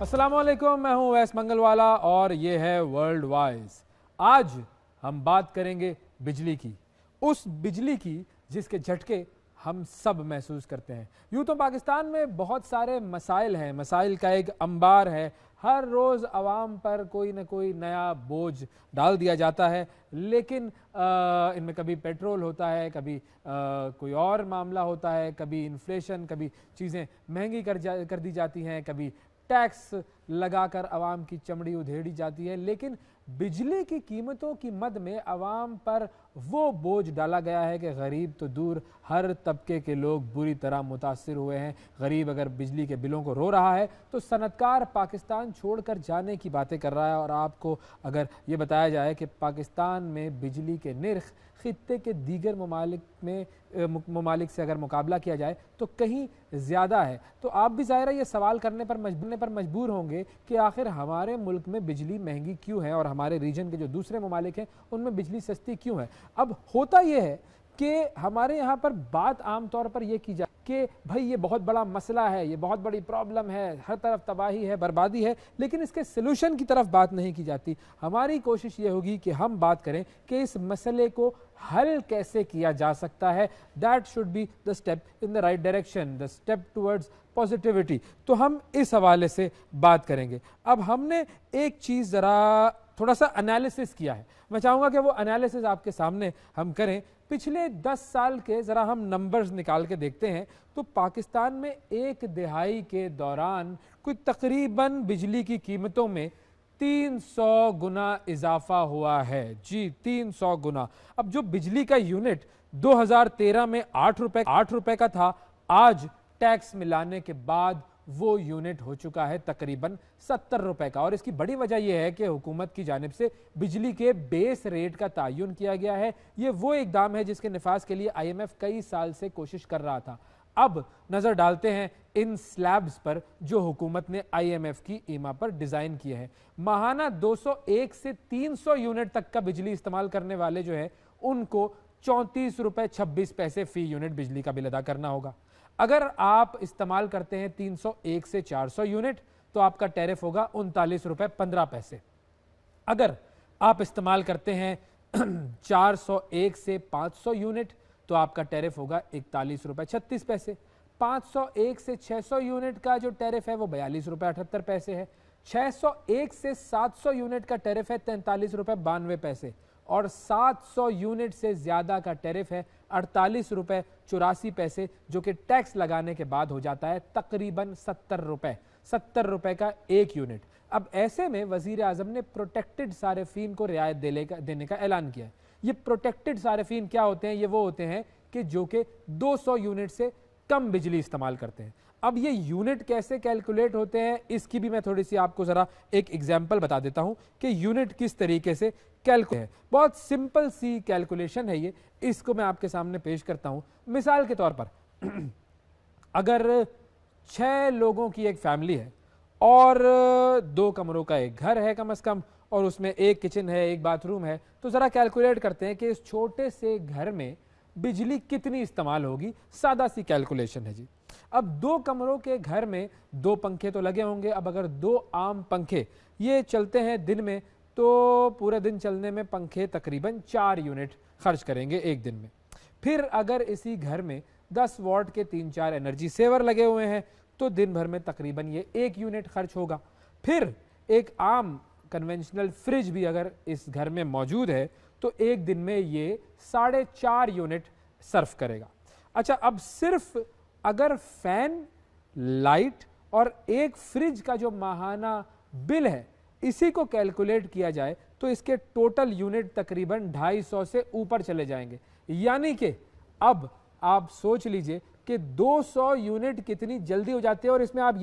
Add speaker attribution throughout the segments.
Speaker 1: अस्सलामुअलैकुम, मैं हूं वैस मंगलवाला और ये है वर्ल्ड वाइज। आज हम बात करेंगे बिजली की, उस बिजली की जिसके झटके हम सब महसूस करते हैं। यूँ तो पाकिस्तान में बहुत सारे मसाइल हैं, मसाइल का एक अंबार है। हर रोज़ आवाम पर कोई ना कोई नया बोझ डाल दिया जाता है, लेकिन इनमें कभी पेट्रोल होता है, कभी कोई और मामला होता है, कभी इन्फ्लेशन, कभी चीज़ें महंगी कर दी जाती हैं, कभी टैक्स लगाकर आवाम की चमड़ी उधेड़ी जाती है। लेकिन बिजली की कीमतों की मद में आवाम पर वो बोझ डाला गया है कि गरीब तो दूर, हर तबके के लोग बुरी तरह मुतासिर हुए हैं। गरीब अगर बिजली के बिलों को रो रहा है तो सनतकार पाकिस्तान छोड़कर जाने की बातें कर रहा है। और आपको अगर ये बताया जाए कि पाकिस्तान में बिजली के निर्ख खित्ते के दीगर ममालिक से अगर मुकाबला किया जाए तो कहीं ज़्यादा है, तो आप भी ज़ाहिर है ये सवाल करने पर मजबूर होंगे कि आखिर हमारे मुल्क में बिजली महंगी क्यों है और हमारे रीजन के जो दूसरे ममालिक हैं उनमें बिजली सस्ती क्यों है। अब होता यह है कि हमारे यहाँ पर बात आम तौर पर यह की जाए कि भाई ये बहुत बड़ा मसला है, ये बहुत बड़ी प्रॉब्लम है, हर तरफ तबाही है, बर्बादी है, लेकिन इसके सलूशन की तरफ बात नहीं की जाती। हमारी कोशिश ये होगी कि हम बात करें कि इस मसले को हल कैसे किया जा सकता है। That should be the step in the right direction, the step towards positivity. तो हम इस हवाले से बात करेंगे। अब हमने एक चीज़ ज़रा थोड़ा सा एनालिसिस किया है, मैं चाहूँगा कि वो एनालिसिस आपके सामने हम करें। पिछले 10 साल के ज़रा हम नंबर्स निकाल के देखते हैं तो पाकिस्तान में एक दिहाई के दौरान कोई तकरीबन बिजली की कीमतों में 300 गुना इजाफा हुआ है। जी 300 गुना। अब जो बिजली का यूनिट 2013 में 8 रुपए का था, आज टैक्स मिलाने के बाद वो यूनिट हो चुका है तकरीबन 70 रुपए का। और इसकी बड़ी वजह यह है कि हुकूमत की जानिब से बिजली के बेस रेट का तयन किया गया है। ये वो इकदाम है जिसके निफाज के लिए IMF कई साल से कोशिश कर रहा था। अब नजर डालते हैं इन स्लैब्स पर जो हुकूमत ने IMF की ईमा पर डिजाइन किए हैं। माहाना 201 से 300 यूनिट तक का बिजली इस्तेमाल करने वाले जो है उनको 34 रुपए 26 पैसे फी यूनिट बिजली का बिल अदा करना होगा। अगर आप इस्तेमाल करते हैं 301 से 400 यूनिट तो आपका टैरिफ होगा 39 रुपए 15 पैसे। अगर आप इस्तेमाल करते हैं 401 से 500 यूनिट तो आपका टैरिफ होगा 41 रुपए 36 पैसे। 501 से 600 यूनिट का जो टैरिफ है वो 42 रुपए 78 पैसे है। 601 से 700 यूनिट का टैरिफ है 43 रुपए 92 पैसे। और 700 यूनिट से ज़्यादा का टैरिफ है 48 रुपए 84 पैसे, जो कि टैक्स लगाने के बाद हो जाता है तकरीबन 70 रुपए का एक यूनिट। अब ऐसे में वज़ीर आज़म ने प्रोटेक्टेड सारिफीन को रियायत देने का ऐलान किया है। ये प्रोटेक्टेड सारिफीन क्या होते हैं? ये वो होते हैं कि जो कि 200 यूनिट से कम बिजली इस्तेमाल करते हैं। अब ये यूनिट कैसे कैलकुलेट होते हैं इसकी भी मैं थोड़ी सी आपको ज़रा एक एग्जाम्पल बता देता हूं कि यूनिट किस तरीके से कैलकुलेट है। बहुत सिंपल सी कैलकुलेशन है ये, इसको मैं आपके सामने पेश करता हूं। मिसाल के तौर पर अगर 6 लोगों की एक फैमिली है और 2 कमरों का एक घर है कम से कम, और उसमें एक किचन है, एक बाथरूम है, तो ज़रा कैलकुलेट करते हैं कि इस छोटे से घर में बिजली कितनी इस्तेमाल होगी। सादा सी कैलकुलेशन है जी। अब 2 कमरों के घर में 2 पंखे तो लगे होंगे। अब अगर 2 आम पंखे ये चलते हैं दिन में तो पूरे दिन चलने में पंखे तकरीबन 4 यूनिट खर्च करेंगे एक दिन में। फिर अगर इसी घर में 10 वॉट के 3-4 एनर्जी सेवर लगे हुए हैं तो दिन भर में तकरीबन ये 1 यूनिट खर्च होगा। फिर एक आम कन्वेंशनल फ्रिज भी अगर इस घर में मौजूद है तो एक दिन में ये 4.5 यूनिट सर्व करेगा। अच्छा, अब सिर्फ अगर फैन, लाइट और एक फ्रिज का जो माहाना बिल है इसी को कैलकुलेट किया जाए तो इसके टोटल यूनिट तकरीबन 250 से ऊपर चले जाएंगे। यानी कि अब आप सोच लीजिए कि 200 यूनिट कितनी जल्दी हो जाती है। और इसमें आप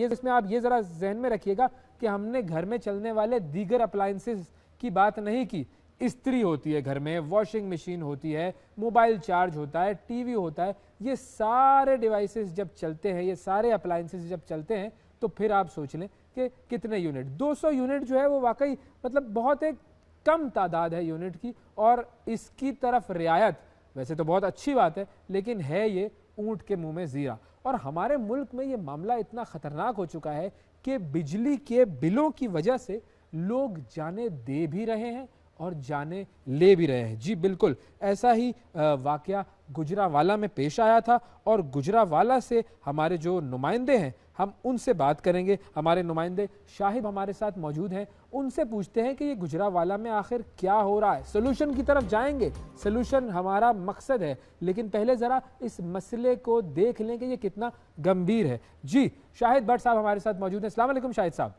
Speaker 1: ये ज़रा जहन में रखिएगा कि हमने घर में चलने वाले दीगर अप्लायंसेस की बात नहीं की। इस्त्री होती है घर में, वॉशिंग मशीन होती है, मोबाइल चार्ज होता है, टीवी होता है। ये सारे डिवाइसेस जब चलते हैं, ये सारे अप्लायंसेस जब चलते हैं तो फिर आप सोच लें कि कितने यूनिट। 200 यूनिट जो है वो वाकई मतलब बहुत एक कम तादाद है यूनिट की। और इसकी तरफ रियायत वैसे तो बहुत अच्छी बात है, लेकिन है ये ऊंट के मुंह में जीरा। और हमारे मुल्क में ये मामला इतना खतरनाक हो चुका है कि बिजली के बिलों की वजह से लोग जाने दे भी रहे हैं और जाने ले भी रहे हैं। जी बिल्कुल, ऐसा ही वाकया गुजरावाला में पेश आया था और गुजरावाला से हमारे जो नुमाइंदे हैं हम उनसे बात करेंगे। हमारे नुमाइंदे शाहिद हमारे साथ मौजूद हैं, उनसे पूछते हैं कि ये गुजरावाला में आखिर क्या हो रहा है। सोल्यूशन की तरफ जाएंगे, सोल्यूशन हमारा मकसद है, लेकिन पहले ज़रा इस मसले को देख लें कि ये कितना गंभीर है। जी शाहिद भट्ट साहब हमारे साथ मौजूद हैं। अस्सलाम वालेकुम शाहिद साहब।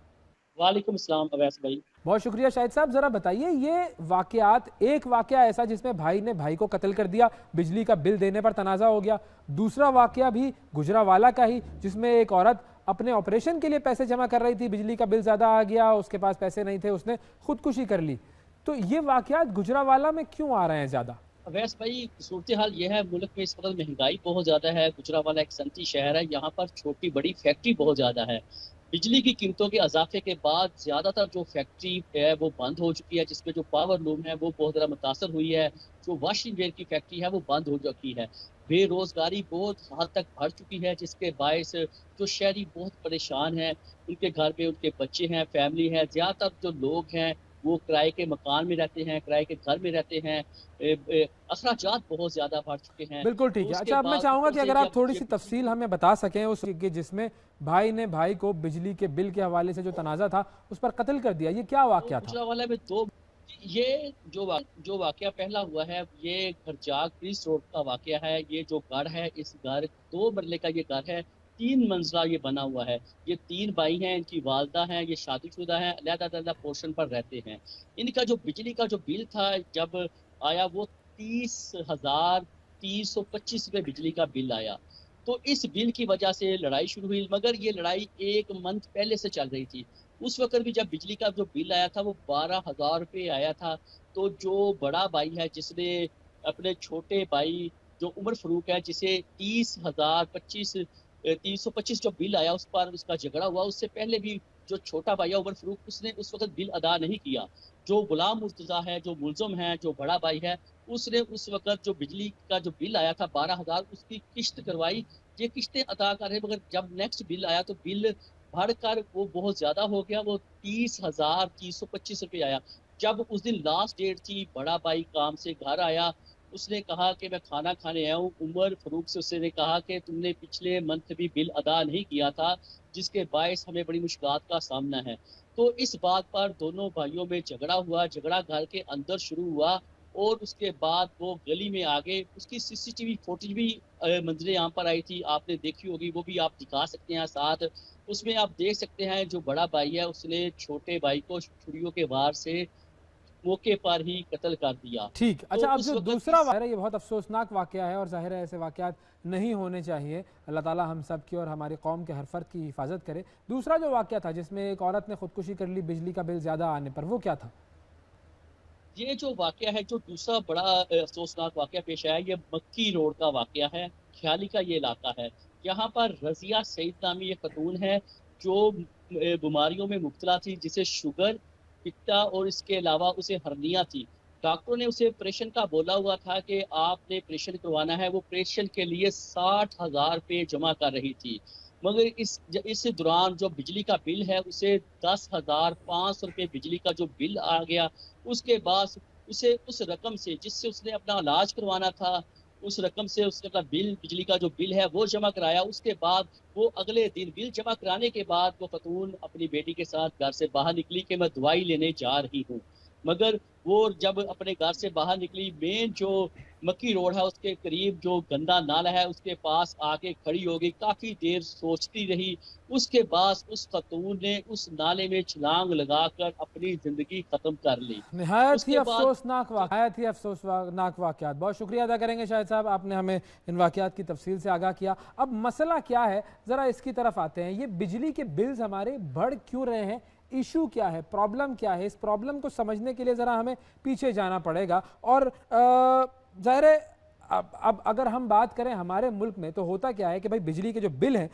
Speaker 2: वालेकुम अस्सलाम अवैस भाई।
Speaker 1: बहुत शुक्रिया शाहिद साहब। जरा बताइए ये वाकयात, एक वाकया ऐसा जिसमें भाई ने भाई को कत्ल कर दिया, बिजली का बिल देने पर तनाज़ा हो गया। दूसरा वाकया भी गुजरावाला का ही, जिसमें एक औरत अपने ऑपरेशन के लिए पैसे जमा कर रही थी, बिजली का बिल ज़्यादा आ गया, उसके पास पैसे नहीं थे, उसने खुदकुशी कर ली। तो ये वाकयात गुजरावाला में क्यों आ रहे हैं ज़्यादा?
Speaker 2: अवैस भाई, सूरत हाल यह है, मुल्क में इस वक्त महंगाई बहुत ज़्यादा है। गुजरावाला एक सनती शहर है, यहाँ पर छोटी बड़ी फैक्ट्री बहुत ज़्यादा है। बिजली की कीमतों के इजाफे के बाद ज़्यादातर जो फैक्ट्री है वो बंद हो चुकी है, जिसमें जो पावर लूम है वो बहुत ज़्यादा मुतासर हुई है। जो वाशिंग वेयर की फैक्ट्री है वो बंद हो चुकी है। बेरोज़गारी बहुत हद तक बढ़ चुकी है, जिसके बायस जो शहरी बहुत परेशान हैं। उनके घर में उनके बच्चे हैं, फैमिली है। ज़्यादातर जो लोग हैं वो किराए के मकान में रहते हैं, किराए के घर में रहते हैं। अखराजात बहुत ज़्यादा बढ़ चुके हैं।
Speaker 1: बिल्कुल ठीक
Speaker 2: तो
Speaker 1: है।
Speaker 2: उसके
Speaker 1: अच्छा, अब मैं
Speaker 2: बाद
Speaker 1: चाहूंगा
Speaker 2: ऊपर
Speaker 1: कि
Speaker 2: से
Speaker 1: अगर आप
Speaker 2: जब
Speaker 1: थोड़ी
Speaker 2: ये
Speaker 1: सी तफसील हमें बता सकें उस कि जिसमें भाई ने भाई को बिजली के बिल के हवाले से जो तनाज़ा था उस पर कत्ल कर दिया, ये क्या
Speaker 2: तो
Speaker 1: वाकया था?
Speaker 2: गुजरांवाला में दो, ये जो वाकया पहला हुआ है ये खरजाग क्रीस रोड का वाकया है। ये जो घर है, इस घर 2 मरले का ये घर है, 3 मंजिला ये बना हुआ है। ये 3 भाई हैं, इनकी वालदा हैं, ये शादीशुदा हैं, अलग-अलग पोर्शन पर रहते हैं। इनका जो बिजली का जो बिल था जब आया वो 30,325 रुपये बिजली का बिल आया। तो इस बिल की वजह से लड़ाई शुरू हुई, मगर ये लड़ाई 1 मंथ पहले से चल रही थी। उस वक़्त भी जब बिजली का जो बिल आया था वो 12,000 रुपए आया था। तो जो बड़ा भाई है जिसने अपने छोटे भाई जो उमर फ़ारूक है जिसे 325 जो बिल आया उस पर उसका झगड़ा हुआ। उससे पहले भी जो छोटा भाई है उमर फ़ारूक, उसने उस वक़्त बिल अदा नहीं किया। जो गुलाम मुर्तज़ा है, जो मुल्ज़िम है, जो बड़ा भाई है, उसने उस वक़्त जो बिजली का जो बिल आया था 12,000 उसकी किश्त करवाई। ये किश्तें अदा कर रहे हैं, मगर जब नेक्स्ट बिल आया तो बिल बढ़कर वो बहुत ज़्यादा हो गया, वो 30,325 रुपए आया। जब उस दिन लास्ट डेट थी, बड़ा भाई काम से घर आया, उसने कहा कि मैं खाना खाने आया हूँ। उमर फ़ारूक से उसने कहा कि तुमने पिछले मंथ भी बिल अदा नहीं किया था, जिसके बायस हमें बड़ी मुश्किलात का सामना है। तो इस बात पर दोनों भाइयों में झगड़ा हुआ, झगड़ा घर के अंदर शुरू हुआ और उसके बाद वो गली में आ गए। उसकी सीसीटीवी फुटेज भी मंज़िलें यहाँ पर आई थी, आपने देखी होगी, वो भी आप दिखा सकते हैं साथ। उसमें आप देख सकते हैं जो बड़ा भाई है उसने छोटे भाई को छुरियों के वार से मौके पर ही कत्ल कर दिया।
Speaker 1: ठीक।
Speaker 2: तो
Speaker 1: अच्छा, अब
Speaker 2: उस
Speaker 1: जो
Speaker 2: वक़्त
Speaker 1: दूसरा वाक़या है ये बहुत अफसोसनाक वाक़या है और ज़ाहिर है ऐसे वाक़यात नहीं होने चाहिए। अल्लाह ताला हम सब की और हमारी कौम के हर फ़र्द की हिफाजत करे। दूसरा जो वाक़या था जिसमें एक औरत ने खुदकुशी कर ली बिजली का बिल ज़्यादा आने पर, वो क्या था?
Speaker 2: ये जो वाक़या है, जो दूसरा बड़ा अफ़सोसनाक वाक़या पेश आया, ये मक्की रोड का वाक़या है। ख्याली का ये इलाका है। यहाँ पर रज़िया सईद नामी एक ख़तून है, जो बीमारियों में मुब्तला थी, जिसे शुगर, पित्ता और इसके अलावा उसे हर्निया थी। डॉक्टरों ने उसे ऑपरेशन का बोला हुआ था कि आपने ऑपरेशन करवाना है। वो ऑपरेशन के लिए 60,000 रुपए जमा कर रही थी। मगर इस दौरान जो बिजली का बिल है, उसे 10,500 रुपए बिजली का जो बिल आ गया। उसके बाद उसे उस रकम से जिससे उसने अपना इलाज करवाना था, उस रकम से उसने अपना बिल, बिजली का जो बिल है वो जमा कराया। उसके बाद वो अगले दिन बिल जमा कराने के बाद वो ख़तून अपनी बेटी के साथ घर से बाहर निकली कि मैं दवाई लेने जा रही हूँ। मगर वो जब अपने घर से बाहर निकली, मेन जो मक्की रोड है उसके करीब जो गंदा नाला है उसके पास आके खड़ी हो गई। काफ़ी देर सोचती रही। उसके बाद उस ख़तून ने उस नाले में छलांग लगाकर अपनी ज़िंदगी ख़त्म कर ली।
Speaker 1: नहायत ही
Speaker 2: उसके बाद
Speaker 1: अफसोसनाक
Speaker 2: जब
Speaker 1: नहायत ही अफसोसनाक वाक़यात। बहुत शुक्रिया अदा करेंगे शाहिद साहब, आपने हमें इन वाक़यात की तफसील से आगाह किया। अब मसला क्या है, ज़रा इसकी तरफ आते हैं। ये बिजली के बिल्स हमारे बढ़ क्यों रहे हैं, इशू क्या है, प्रॉब्लम क्या है? इस प्रॉब्लम को समझने के लिए ज़रा हमें पीछे जाना पड़ेगा। और ज़ाहिर है अब अगर हम बात करें हमारे मुल्क में, तो होता क्या है कि भाई बिजली के जो बिल हैं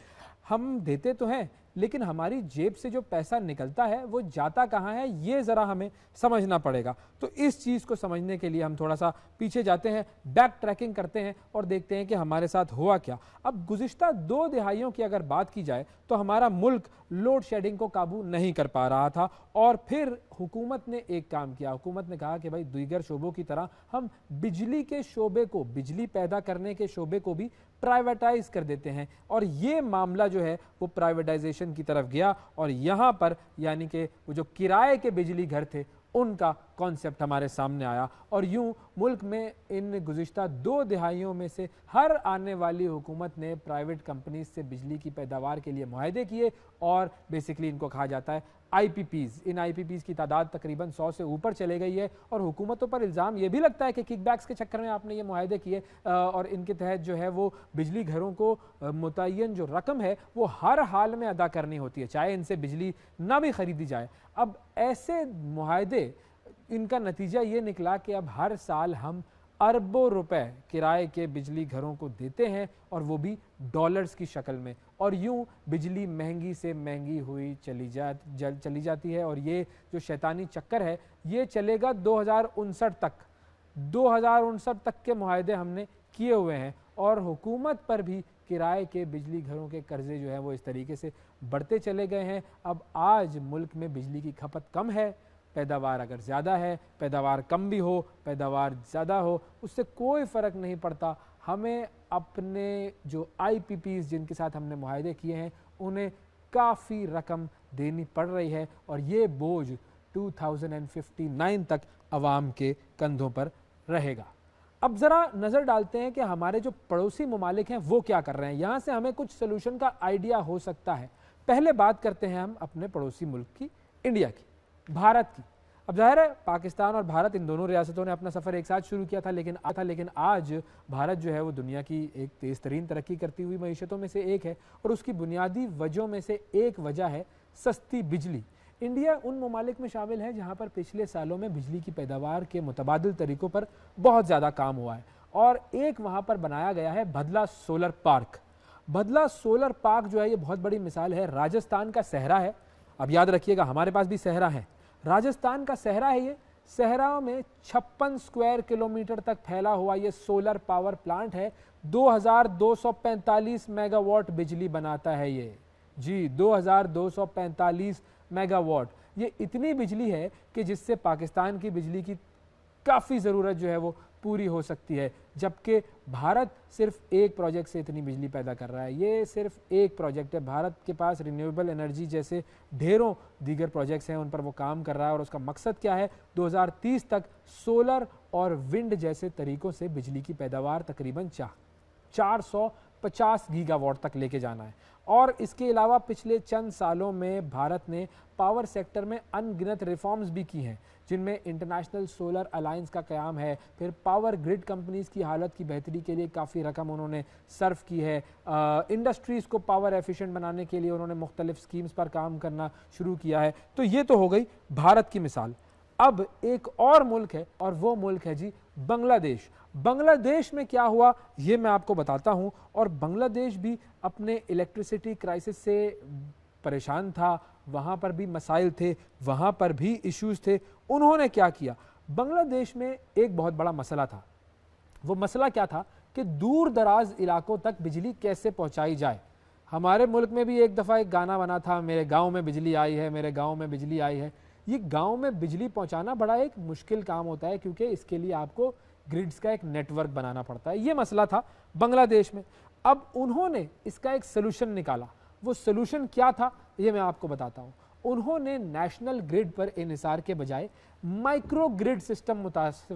Speaker 1: हम देते तो हैं, लेकिन हमारी जेब से जो पैसा निकलता है वो जाता कहाँ है, ये ज़रा हमें समझना पड़ेगा। तो इस चीज़ को समझने के लिए हम थोड़ा सा पीछे जाते हैं, बैक ट्रैकिंग करते हैं और देखते हैं कि हमारे साथ हुआ क्या। अब गुज़िश्ता 2 दिहाइयों की अगर बात की जाए तो हमारा मुल्क लोड शेडिंग को काबू नहीं कर पा रहा था, और फिर हुकूमत ने एक काम किया। हुकूमत ने कहा कि भाई दीगर शोबों की तरह हम बिजली के शोबे को, बिजली पैदा करने के शोबे को भी प्राइवेटाइज कर देते हैं, और ये मामला जो है वो प्राइवेटाइजेशन की तरफ गया। और यहाँ पर यानी कि वो जो किराए के बिजली घर थे उनका कॉन्सेप्ट हमारे सामने आया, और यूं मुल्क में इन गुज़िश्ता 2 दिहाइयों में से हर आने वाली हुकूमत ने प्राइवेट कंपनीज से बिजली की पैदावार के लिए मुआहदे किए, और बेसिकली इनको कहा जाता है IPPs। इन IPPs की तादाद तकरीबन 100 से ऊपर चले गई है, और हुकूमतों पर इल्ज़ाम ये भी लगता है कि किकबैक्स के चक्कर में आपने ये मुआहदे किए, और इनके तहत जो है वो बिजली घरों को मुतय्यन जो रकम है वो हर हाल में अदा करनी होती है, चाहे इनसे बिजली ना भी ख़रीदी जाए। अब ऐसे मुआहदे, इनका नतीजा ये निकला कि अब हर साल हम अरबों रुपए किराए के बिजली घरों को देते हैं, और वो भी डॉलर्स की शक्ल में, और यूं बिजली महंगी से महंगी हुई चली जाती है। और ये जो शैतानी चक्कर है ये चलेगा 2059 तक। 2059 तक के मुआहदे हमने किए हुए हैं, और हुकूमत पर भी किराए के बिजली घरों के कर्जे जो है वो इस तरीके से बढ़ते चले गए हैं। अब आज मुल्क में बिजली की खपत कम है, पैदावार अगर ज़्यादा है, पैदावार कम भी हो, पैदावार ज़्यादा हो, उससे कोई फ़र्क नहीं पड़ता। हमें अपने जो IPPs जिनके साथ हमने मुआहदे किए हैं उन्हें काफ़ी रकम देनी पड़ रही है, और ये बोझ 2059 तक अवाम के कंधों पर रहेगा। अब ज़रा नज़र डालते हैं कि हमारे जो पड़ोसी ममालिक हैं वो क्या कर रहे हैं, यहाँ से हमें कुछ सोल्यूशन का आइडिया हो सकता है। पहले बात करते हैं हम अपने पड़ोसी मुल्क की, इंडिया की, भारत की। अब जाहिर है पाकिस्तान और भारत, इन दोनों रियासतों ने अपना सफ़र एक साथ शुरू किया था, लेकिन आज भारत जो है वो दुनिया की एक तेज़ तरीन तरक्की करती हुई मईशतों में से एक है, और उसकी बुनियादी वजहों में से एक वजह है सस्ती बिजली। इंडिया उन ममालिक में शामिल है जहाँ पर पिछले सालों में बिजली की पैदावार के मुतबादिल तरीक़ों पर बहुत ज़्यादा काम हुआ है, और एक वहाँ पर बनाया गया है भदला सोलर पार्क। भदला सोलर पार्क जो है ये बहुत बड़ी मिसाल है। राजस्थान का सहरा है, अब याद रखिएगा हमारे पास भी सहरा है, राजस्थान का सहरा है ये। सहरा में 56 स्क्वायर किलोमीटर तक फैला हुआ ये सोलर पावर प्लांट है। 2245 मेगावाट बिजली बनाता है ये, जी 2245 मेगावाट। ये इतनी बिजली है कि जिससे पाकिस्तान की बिजली की काफ़ी ज़रूरत जो है वो पूरी हो सकती है, जबकि भारत सिर्फ एक प्रोजेक्ट से इतनी बिजली पैदा कर रहा है। ये सिर्फ एक प्रोजेक्ट है, भारत के पास रिन्यूएबल एनर्जी जैसे ढेरों दीगर प्रोजेक्ट्स हैं, उन पर वो काम कर रहा है, और उसका मकसद क्या है, 2030 तक सोलर और विंड जैसे तरीक़ों से बिजली की पैदावार तकरीबन 450 गीगावाट तक लेके जाना है। और इसके अलावा पिछले चंद सालों में भारत ने पावर सेक्टर में अनगिनत रिफॉर्म्स भी की हैं, जिनमें इंटरनेशनल सोलर अलायंस का क़याम है, फिर पावर ग्रिड कंपनीज़ की हालत की बेहतरी के लिए काफ़ी रकम उन्होंने सर्व की है, इंडस्ट्रीज़ को पावर एफिशिएंट बनाने के लिए उन्होंने मुख्तलिफ स्कीम्स पर काम करना शुरू किया है। तो ये तो हो गई भारत की मिसाल। अब एक और मुल्क है, और वो मुल्क है जी बांग्लादेश। बांग्लादेश में क्या हुआ ये मैं आपको बताता हूँ। और बांग्लादेश भी अपने इलेक्ट्रिसिटी क्राइसिस से परेशान था, वहाँ पर भी मसाइल थे, वहाँ पर भी इश्यूज थे। उन्होंने क्या किया, बांग्लादेश में एक बहुत बड़ा मसला था। वो मसला क्या था कि दूर दराज इलाकों तक बिजली कैसे पहुँचाई जाए। हमारे मुल्क में भी एक दफ़ा एक गाना बना था, मेरे गाँव में बिजली आई है, मेरे गाँव में बिजली आई है। ये गांव में बिजली पहुंचाना बड़ा एक मुश्किल काम होता है, क्योंकि इसके लिए आपको ग्रिड्स का एक नेटवर्क बनाना पड़ता है। ये मसला था बांग्लादेश में। अब उन्होंने इसका एक सलूशन निकाला। वो सलूशन क्या था ये मैं आपको बताता हूँ। उन्होंने नेशनल ग्रिड पर इन्हिसार के बजाय माइक्रो ग्रिड सिस्टम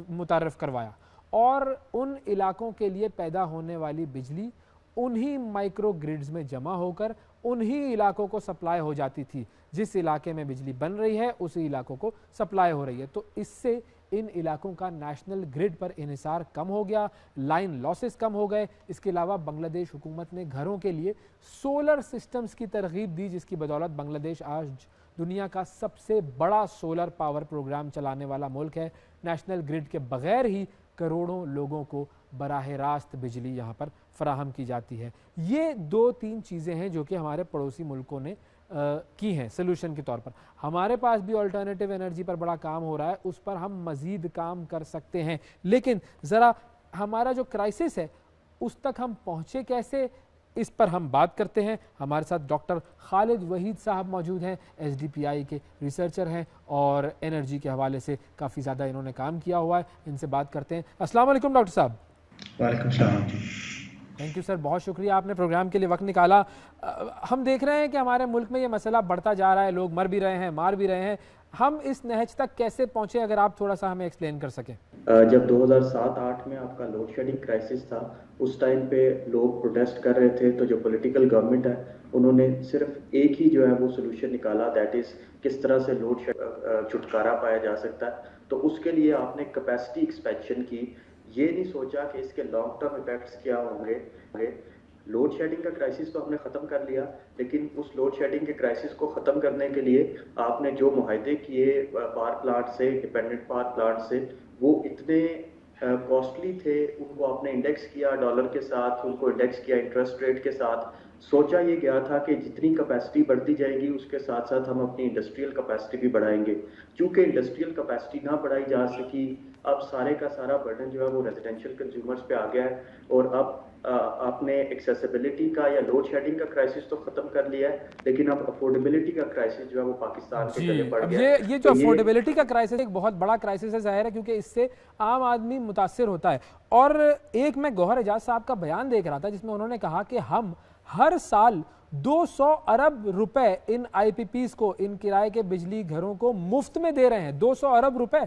Speaker 1: मुतारफ़ करवाया, और उन इलाकों के लिए पैदा होने वाली बिजली उन्हीं माइक्रो ग्रिड्स में जमा होकर उन्हीं इलाकों को सप्लाई हो जाती थी। जिस इलाके में बिजली बन रही है उसी इलाकों को सप्लाई हो रही है। तो इससे इन इलाकों का नेशनल ग्रिड पर इन्हिसार कम हो गया, लाइन लॉसेस कम हो गए। इसके अलावा बांग्लादेश हुकूमत ने घरों के लिए सोलर सिस्टम्स की तरगीब दी, जिसकी बदौलत बांग्लादेश आज दुनिया का सबसे बड़ा सोलर पावर प्रोग्राम चलाने वाला मुल्क है। नेशनल ग्रिड के बगैर ही करोड़ों लोगों को बराह रास्त बिजली यहाँ पर फराहम की जाती है। ये 2-3 चीज़ें हैं जो कि हमारे पड़ोसी मुल्कों ने की हैं सोल्यूशन के तौर पर। हमारे पास भी अल्टरनेटिव एनर्जी पर बड़ा काम हो रहा है, उस पर हम मज़ीद काम कर सकते हैं, लेकिन ज़रा हमारा जो क्राइसिस है उस तक हम पहुँचे कैसे, इस पर हम बात करते हैं। हमारे साथ डॉक्टर खालिद वहीद साहब मौजूद हैं, एसडीपीआई के रिसर्चर हैं और एनर्जी के हवाले से काफ़ी ज़्यादा इन्होंने काम किया हुआ है। इनसे बात करते हैं। अस्सलाम वालेकुम डॉक्टर साहब।
Speaker 3: वालेकुम सलाम।
Speaker 1: थैंक यू सर, बहुत शुक्रिया आपने प्रोग्राम के लिए वक्त निकाला। हम देख रहे हैं कि हमारे मुल्क में ये मसला बढ़ता जा रहा है, लोग मर भी रहे हैं, मार भी रहे हैं। हम इस नहज तक कैसे पहुंचे, अगर आप थोड़ा सा हमें एक्सप्लेन कर सकें।
Speaker 3: जब 2007-8 में आपका लोड शेडिंग क्राइसिस था, उस टाइम पे लोग प्रोटेस्ट कर रहे थे, तो जो पॉलिटिकल गवर्नमेंट है उन्होंने सिर्फ एक ही जो है वो सोल्यूशन निकाला, दैट इज किस तरह से लोड छुटकारा पाया जा सकता है। तो उसके लिए आपने कैपेसिटी एक्सपेंशन की, ये नहीं सोचा कि इसके लॉन्ग टर्म इफेक्ट्स क्या होंगे। लोड शेडिंग का क्राइसिस तो हमने ख़त्म कर लिया, लेकिन उस लोड शेडिंग के क्राइसिस को ख़त्म करने के लिए आपने जो मुआहदे किए पावर प्लांट से, डिपेंडेंट पावर प्लांट से, वो इतने कॉस्टली थे, उनको आपने इंडेक्स किया डॉलर के साथ, उनको इंडेक्स किया इंटरेस्ट रेट के साथ। सोचा ये गया था कि जितनी कैपेसिटी बढ़ती जाएगी उसके साथ साथ हम अपनी इंडस्ट्रियल कैपेसिटी भी बढ़ाएंगे। क्योंकि इंडस्ट्रियल कैपेसिटी ना बढ़ाई जा सकी, अब सारे का सारा बर्डन जो है वो रेजिडेंशियल कंज्यूमर्स पे आ गया है। और अब आपने एक्सेसिबिलिटी का या लोड शेडिंग का क्राइसिस तो खत्म कर लिया है, लेकिन अब अफोर्डेबिलिटी का क्राइसिस जो है वो पाकिस्तान के गले पड़ गया है।
Speaker 1: ये जो अफोर्डेबिलिटी का क्राइसिस एक बहुत बड़ा क्राइसिस है, जाहिर है, क्योंकि इससे आम आदमी मुतासिर होता है। और एक मैं गौहर एजाज साहब का बयान देख रहा था जिसमें उन्होंने कहा कि हम हर साल 200 अरब रुपए इन आईपीपीज को, इन किराए के बिजली घरों को मुफ्त में दे रहे हैं। 200 अरब रुपए।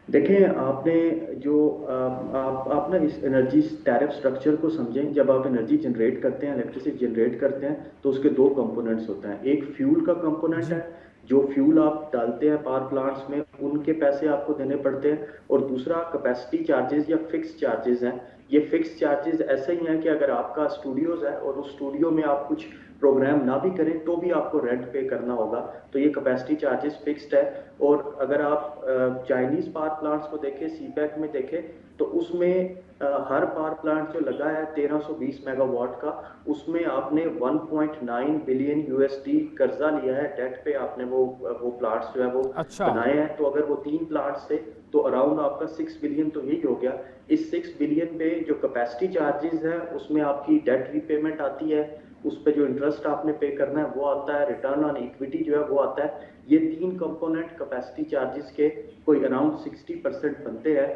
Speaker 3: देखिए, आपने जो आप ना इस एनर्जी टैरिफ स्ट्रक्चर को समझें। जब आप एनर्जी जनरेट करते हैं, इलेक्ट्रिसिटी जनरेट करते हैं, तो उसके दो कंपोनेंट्स होते हैं। एक फ्यूल का कंपोनेंट है, जो फ्यूल आप डालते हैं पावर प्लांट्स में, उनके पैसे आपको देने पड़ते हैं। और दूसरा कैपेसिटी चार्जेस या फिक्स चार्जेस हैं। ये फिक्स चार्जेस ऐसे ही हैं कि अगर आपका स्टूडियोज है और उस स्टूडियो में आप कुछ प्रोग्राम ना भी करें तो भी आपको रेंट पे करना होगा, तो ये कैपेसिटी चार्जेस फिक्स्ड है। और अगर आप चाइनीज पावर प्लांट्स को देखें, सीपैक में देखें, तो उसमें हर पावर प्लांट जो लगा है 1320 मेगावाट का, उसमें आपने 1.9 बिलियन यूएसडी कर्जा लिया है, डेट पे आपने वो प्लांट्स जो है वो बनाए हैं। तो अगर वो 3 प्लांट्स थे तो अराउंड आपका 6 बिलियन तो यही हो गया। इस 6 बिलियन पे जो कैपेसिटी चार्जेस है उसमें आपकी डेट रीपेमेंट आती है, उस पर जो इंटरेस्ट आपने पे करना है वो आता है, रिटर्न ऑन इक्विटी जो है वो आता है। ये 3 कंपोनेंट कैपेसिटी चार्जेस के कोई अराउंड 60% बनते हैं।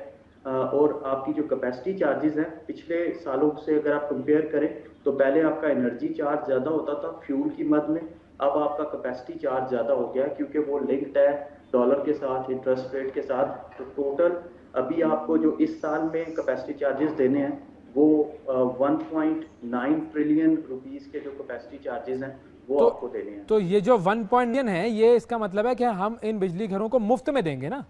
Speaker 3: और आपकी जो कैपेसिटी चार्जेस हैं पिछले सालों से अगर आप कंपेयर करें, तो पहले आपका एनर्जी चार्ज ज़्यादा होता था फ्यूल की मद में, अब आपका कैपेसिटी चार्ज ज़्यादा हो गया क्योंकि वो लिंक्ड है डॉलर के साथ, इंटरेस्ट रेट के साथ। तो टोटल अभी आपको जो इस साल में कैपेसिटी चार्जेस देने हैं वो 1.9 ट्रिलियन रुपीस के जो कैपेसिटी चार्जेस हैं वो आपको देने हैं।
Speaker 1: तो ये जो 1 है, ये इसका मतलब है कि हम इन बिजली घरों को मुफ्त में देंगे ना?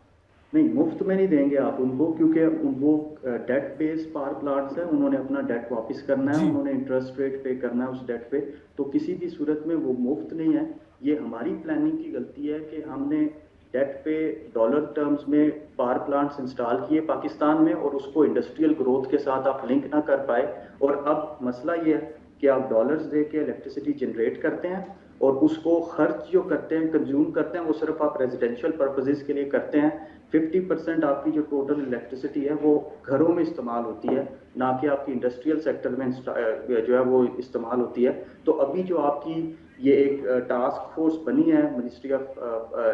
Speaker 3: नहीं, मुफ्त में नहीं देंगे आप उनको, क्योंकि वो डेट बेस्ड पावर प्लांट्स हैं, उन्होंने अपना डेट वापस करना है, उन्होंने इंटरेस्ट रेट पे करना है उस डेट पे। तो किसी भी सूरत में वो मुफ्त नहीं है। ये हमारी प्लानिंग की गलती है कि हमने डेट पे डॉलर टर्म्स में पावर प्लांट्स इंस्टॉल किए पाकिस्तान में और उसको इंडस्ट्रियल ग्रोथ के साथ आप लिंक ना कर पाए। और अब मसला ये है कि आप डॉलर्स दे के इलेक्ट्रिसिटी जनरेट करते हैं और उसको खर्च जो करते हैं, कंज्यूम करते हैं, वो सिर्फ आप रेजिडेंशियल पर्पसेस के लिए करते हैं। 50% आपकी जो टोटल इलेक्ट्रिसिटी है वो घरों में इस्तेमाल होती है, ना कि आपकी इंडस्ट्रियल सेक्टर में जो है वो इस्तेमाल होती है। तो अभी जो आपकी ये एक टास्क फोर्स बनी है ministry of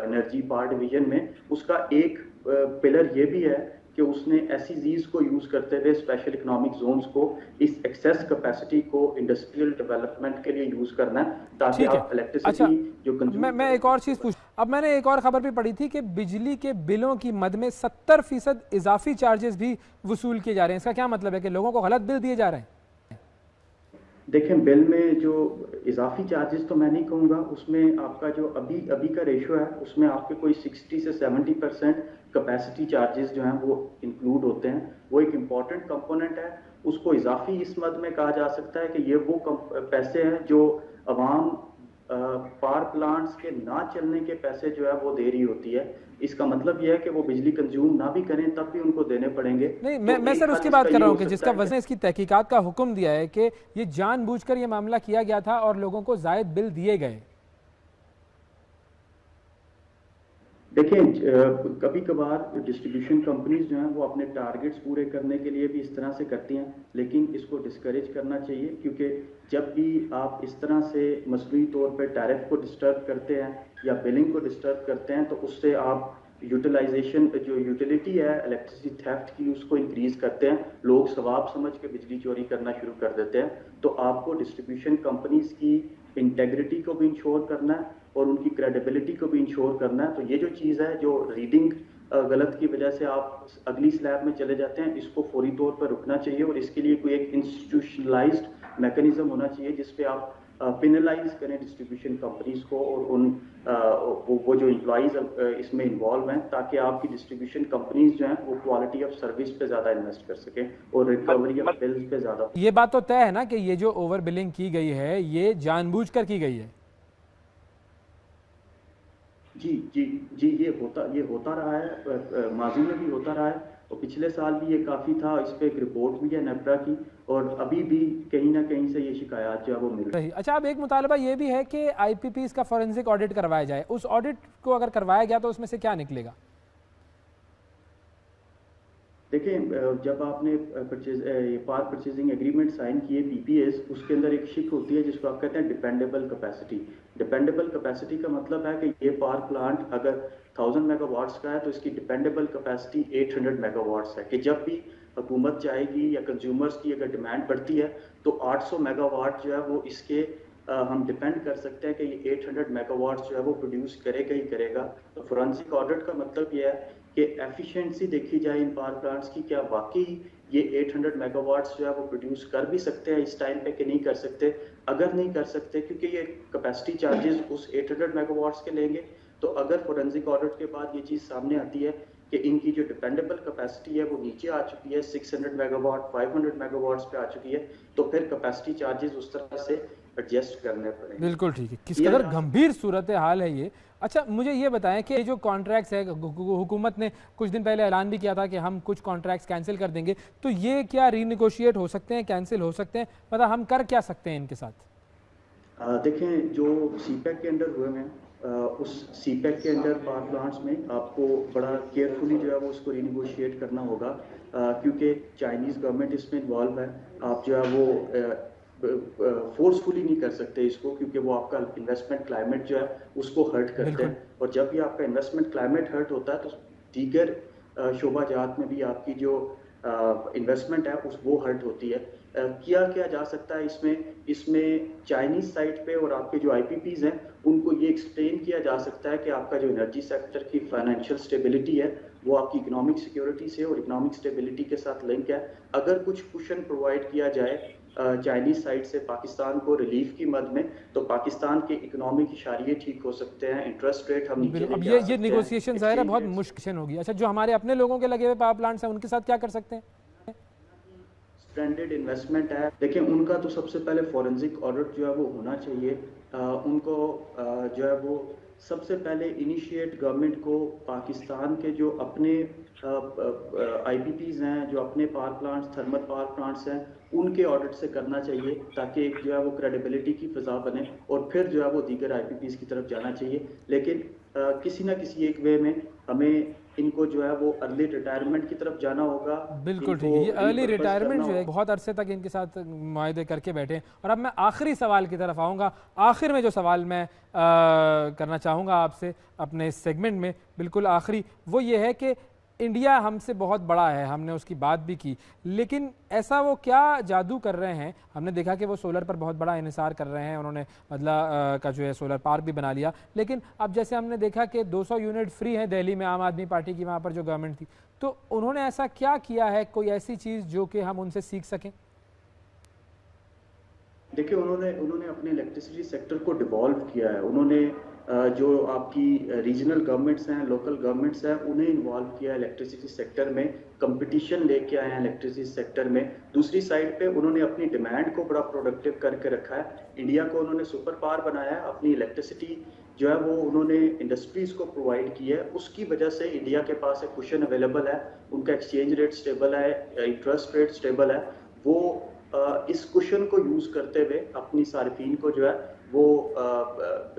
Speaker 3: energy power division में, उसका एक पिलर ये भी है कि उसने एसईजीज को यूज करते हुए स्पेशल इकोनॉमिक जोन्स को, इस एक्सेस कैपेसिटी को इंडस्ट्रियल डेवलपमेंट के लिए यूज करना है, ताकि आप इलेक्ट्रिसिटी जो कंज्यूम।
Speaker 1: मैं एक और चीज पूछ, अब मैंने एक और खबर भी पढ़ी थी कि बिजली के बिलों की मद में 70% इजाफी चार्जेस भी वसूल किए जा रहे हैं। इसका क्या मतलब है कि लोगों को गलत बिल दिए जा रहे हैं?
Speaker 3: देखें, बिल में जो इजाफी चार्जेस तो मैं नहीं कहूँगा, उसमें आपका जो अभी का रेशो है उसमें आपके कोई 60 से 70% कैपेसिटी चार्जेस जो हैं वो इंक्लूड होते हैं। वो एक इम्पॉर्टेंट कंपोनेंट है। उसको इजाफी इस मद में कहा जा सकता है कि ये वो पैसे हैं जो अवाम पावर प्लांट्स के ना चलने के पैसे जो है वो दे रही होती है। इसका मतलब यह है कि वो बिजली कंज्यूम ना भी करें तब भी उनको देने पड़ेंगे।
Speaker 1: नहीं,
Speaker 3: तो
Speaker 1: मैं
Speaker 3: एक
Speaker 1: सर
Speaker 3: हल
Speaker 1: उसकी
Speaker 3: इसका
Speaker 1: बात कर
Speaker 3: ये
Speaker 1: रहा
Speaker 3: हो
Speaker 1: हूँ कि
Speaker 3: सकता
Speaker 1: जिसका
Speaker 3: है
Speaker 1: वजह इसकी तहकीकात का हुक्म दिया है कि ये जानबूझकर ये मामला किया गया था और लोगों को जायद बिल दिए गए।
Speaker 3: देखिए, कभी कभार डिस्ट्रीब्यूशन कंपनीज जो हैं वो अपने टारगेट्स पूरे करने के लिए भी इस तरह से करती हैं, लेकिन इसको डिस्करेज करना चाहिए, क्योंकि जब भी आप इस तरह से मसनूई तौर पे टैरिफ को डिस्टर्ब करते हैं या बिलिंग को डिस्टर्ब करते हैं तो उससे आप यूटिलाइजेशन जो यूटिलिटी है इलेक्ट्रिसिटी थेफ्ट की उसको इंक्रीज करते हैं। लोग सवाब समझ के बिजली चोरी करना शुरू कर देते हैं। तो आपको डिस्ट्रीब्यूशन कंपनीज की इंटेग्रिटी को भी इंश्योर करना है और उनकी क्रेडिबिलिटी को भी इंश्योर करना है। तो ये जो चीज़ है, जो रीडिंग गलत की वजह से आप अगली स्लैब में चले जाते हैं, इसको फौरी तौर पर रुकना चाहिए और इसके लिए कोई एक इंस्टीट्यूशनलाइज्ड मैकेनिज्म होना चाहिए जिसपे आप पेनलाइज करें डिस्ट्रीब्यूशन कंपनीज को और उन वो जो एम्प्लॉइज इसमें इन्वॉल्व हैं, ताकि आपकी डिस्ट्रीब्यूशन कंपनीज जो हैं वो क्वालिटी ऑफ सर्विस पे ज़्यादा इन्वेस्ट कर सकें और रिकवरी ऑफ बिल्स पे ज़्यादा।
Speaker 1: ये बात तो तय है ना कि ये जो ओवर बिलिंग की गई है ये जानबूझकर की गई है।
Speaker 3: जी जी जी, ये होता रहा है, माजी में भी होता रहा है और पिछले साल भी ये काफ़ी था। इस पे एक रिपोर्ट भी है नेपरा की और अभी भी कहीं ना कहीं से ये शिकायत जो है वो मिल रही है।
Speaker 1: अच्छा, अब एक मुतालबा ये भी है कि आईपीपीज का फॉरेंसिक ऑडिट करवाया जाए। उस ऑडिट को अगर करवाया गया तो उसमें से क्या निकलेगा?
Speaker 3: देखिए, जब आपने पावर परचेजिंग एग्रीमेंट साइन किए पीपीएस, उसके अंदर एक शिक होती है जिसको आप कहते हैं डिपेंडेबल कैपेसिटी। डिपेंडेबल कैपेसिटी का मतलब है कि ये पावर प्लांट अगर 1000 मेगावाट्स का है तो इसकी डिपेंडेबल कैपेसिटी 800 मेगावाट्स है, कि जब भी हुकूमत चाहेगी या कंज्यूमर्स की अगर डिमांड बढ़ती है तो 800 मेगावाट जो है वो इसके हम डिपेंड कर सकते हैं कि ये 800 मेगावाट जो है वो प्रोड्यूस करेगा ही करेगा। तो फोरेंसिक ऑडिट का मतलब ये है कि एफिशिएंसी देखी जाए इन पावर प्लांट्स की, क्या वाकई ये 800 मेगावाट्स जो है वो प्रोड्यूस कर भी सकते हैं इस टाइम पे कि नहीं कर सकते। अगर नहीं कर सकते, क्योंकि ये कैपेसिटी चार्जेस उस 800 मेगावाट्स के लेंगे, तो अगर फोरेंसिक ऑडिट के बाद ये चीज़ सामने आती है कि इनकी जो डिपेंडेबल कैपेसिटी है वो नीचे आ चुकी है, 600 मेगावाट 500 मेगावाट्स पे आ चुकी है, तो फिर कैपेसिटी चार्जेस उस तरह से एडजस्ट करने पड़ेंगे।
Speaker 1: बिल्कुल ठीक है। किस कदर गंभीर सूरत हाल है ये। अच्छा, मुझे ये बताएं कि जो कॉन्ट्रैक्ट्स है, हुकूमत ने कुछ दिन पहले ऐलान भी किया था कि हम कुछ कॉन्ट्रैक्ट्स कैंसिल कर देंगे, तो ये क्या रीनिगोशिएट हो सकते हैं, कैंसिल हो सकते हैं? मतलब हम कर क्या सकते हैं इनके साथ?
Speaker 3: देखें, जो सीपैक के अंडर हुए हैं, उस सीपैक के अंडर पावर प्लांट्स में आपको बड़ा केयरफुली जो है वो उसको रीनिगोशिएट करना होगा, क्योंकि चाइनीज़ गवर्नमेंट इसमें इन्वॉल्व है। आप जो है वो फोर्सफुली नहीं कर सकते इसको, क्योंकि वो आपका इन्वेस्टमेंट क्लाइमेट जो है उसको हर्ट करते हैं, और जब भी आपका इन्वेस्टमेंट क्लाइमेट हर्ट होता है तो दीगर शोबाजात में भी आपकी जो इन्वेस्टमेंट है वो हर्ट होती है। किया क्या जा सकता है इसमें चाइनीज साइड पे और आपके जो आईपीपीज हैं उनको ये एक्सप्लेन किया जा सकता है कि आपका जो एनर्जी सेक्टर की फाइनेंशियल स्टेबिलिटी है वो आपकी इकोनॉमिक सिक्योरिटी से और इकोनॉमिक स्टेबिलिटी के साथ लिंक है। अगर कुछ कुशन प्रोवाइड किया जाए चाइनीज साइड से पाकिस्तान को रिलीफ की मद में, तो पाकिस्तान के इकोनॉमिक इशारे ठीक हो सकते हैं, इंटरेस्ट रेट हम नीचे
Speaker 1: अब ये निगोशिएशन ज़ाहिर है बहुत मुश्किल होगी। अच्छा, जो हमारे अपने लोगों के लगे हुए पावर प्लांट्स हैं उनके साथ क्या कर सकते हैं?
Speaker 3: स्ट्रैंडेड इन्वेस्टमेंट है, देखिए उनका तो सबसे पहले फॉरेंसिक ऑडिट जो है वो होना चाहिए। उनको जो है वो सबसे पहले इनिशिएट गवर्नमेंट को पाकिस्तान के जो अपने आईपीपीज हैं, जो अपने power plants thermal power plants हैं, उनके ऑडिट से करना चाहिए, ताकि एक जो है वो क्रेडिबिलिटी की फिजा बने और फिर जो है वो दीगर आईपीपीज की तरफ जाना चाहिए। लेकिन किसी ना किसी एक वे में हमें इनको जो है वो अर्ली रिटायरमेंट की तरफ जाना होगा।
Speaker 1: बिल्कुल ठीक है। ये अर्ली रिटायरमेंट जो है बहुत अरसे तक इनके साथ मुआहदे करके बैठे। और अब मैं आखिरी सवाल की तरफ आऊँगा। आखिर में जो सवाल मैं करना चाहूँगा आपसे अपने इस सेगमेंट में, बिल्कुल आखिरी, वो ये है कि इंडिया हमसे बहुत बड़ा है, हमने उसकी बात भी की, लेकिन ऐसा वो क्या जादू कर रहे हैं? हमने देखा कि वो सोलर पर बहुत बड़ा इन्हिसार कर रहे हैं, उन्होंने मदला का जो है सोलर पार्क भी बना लिया, लेकिन अब जैसे हमने देखा कि 200 यूनिट फ्री हैं दिल्ली में आम आदमी पार्टी की वहाँ पर जो गवर्नमेंट थी, तो उन्होंने ऐसा क्या किया है, कोई ऐसी चीज़ जो कि हम उनसे सीख सकें?
Speaker 3: देखिए उन्होंने अपने इलेक्ट्रिसिटी सेक्टर को डिवॉल्व किया है। उन्होंने जो आपकी रीजनल गवर्नमेंट्स हैं, लोकल गवर्नमेंट्स हैं, उन्हें इन्वॉल्व किया है इलेक्ट्रिसिटी सेक्टर में, कंपटीशन लेके आए हैं इलेक्ट्रिसिटी सेक्टर में। दूसरी साइड पे उन्होंने अपनी डिमांड को बड़ा प्रोडक्टिव करके रखा है। इंडिया को उन्होंने सुपर पावर बनाया है। अपनी इलेक्ट्रिसिटी जो है वो उन्होंने इंडस्ट्रीज को प्रोवाइड की है। उसकी वजह से इंडिया के पास एक कुशन अवेलेबल है, उनका एक्सचेंज रेट स्टेबल है, इंटरेस्ट रेट स्टेबल है। वो इस कुशन को यूज करते हुए अपनी सार्फिन को जो है वो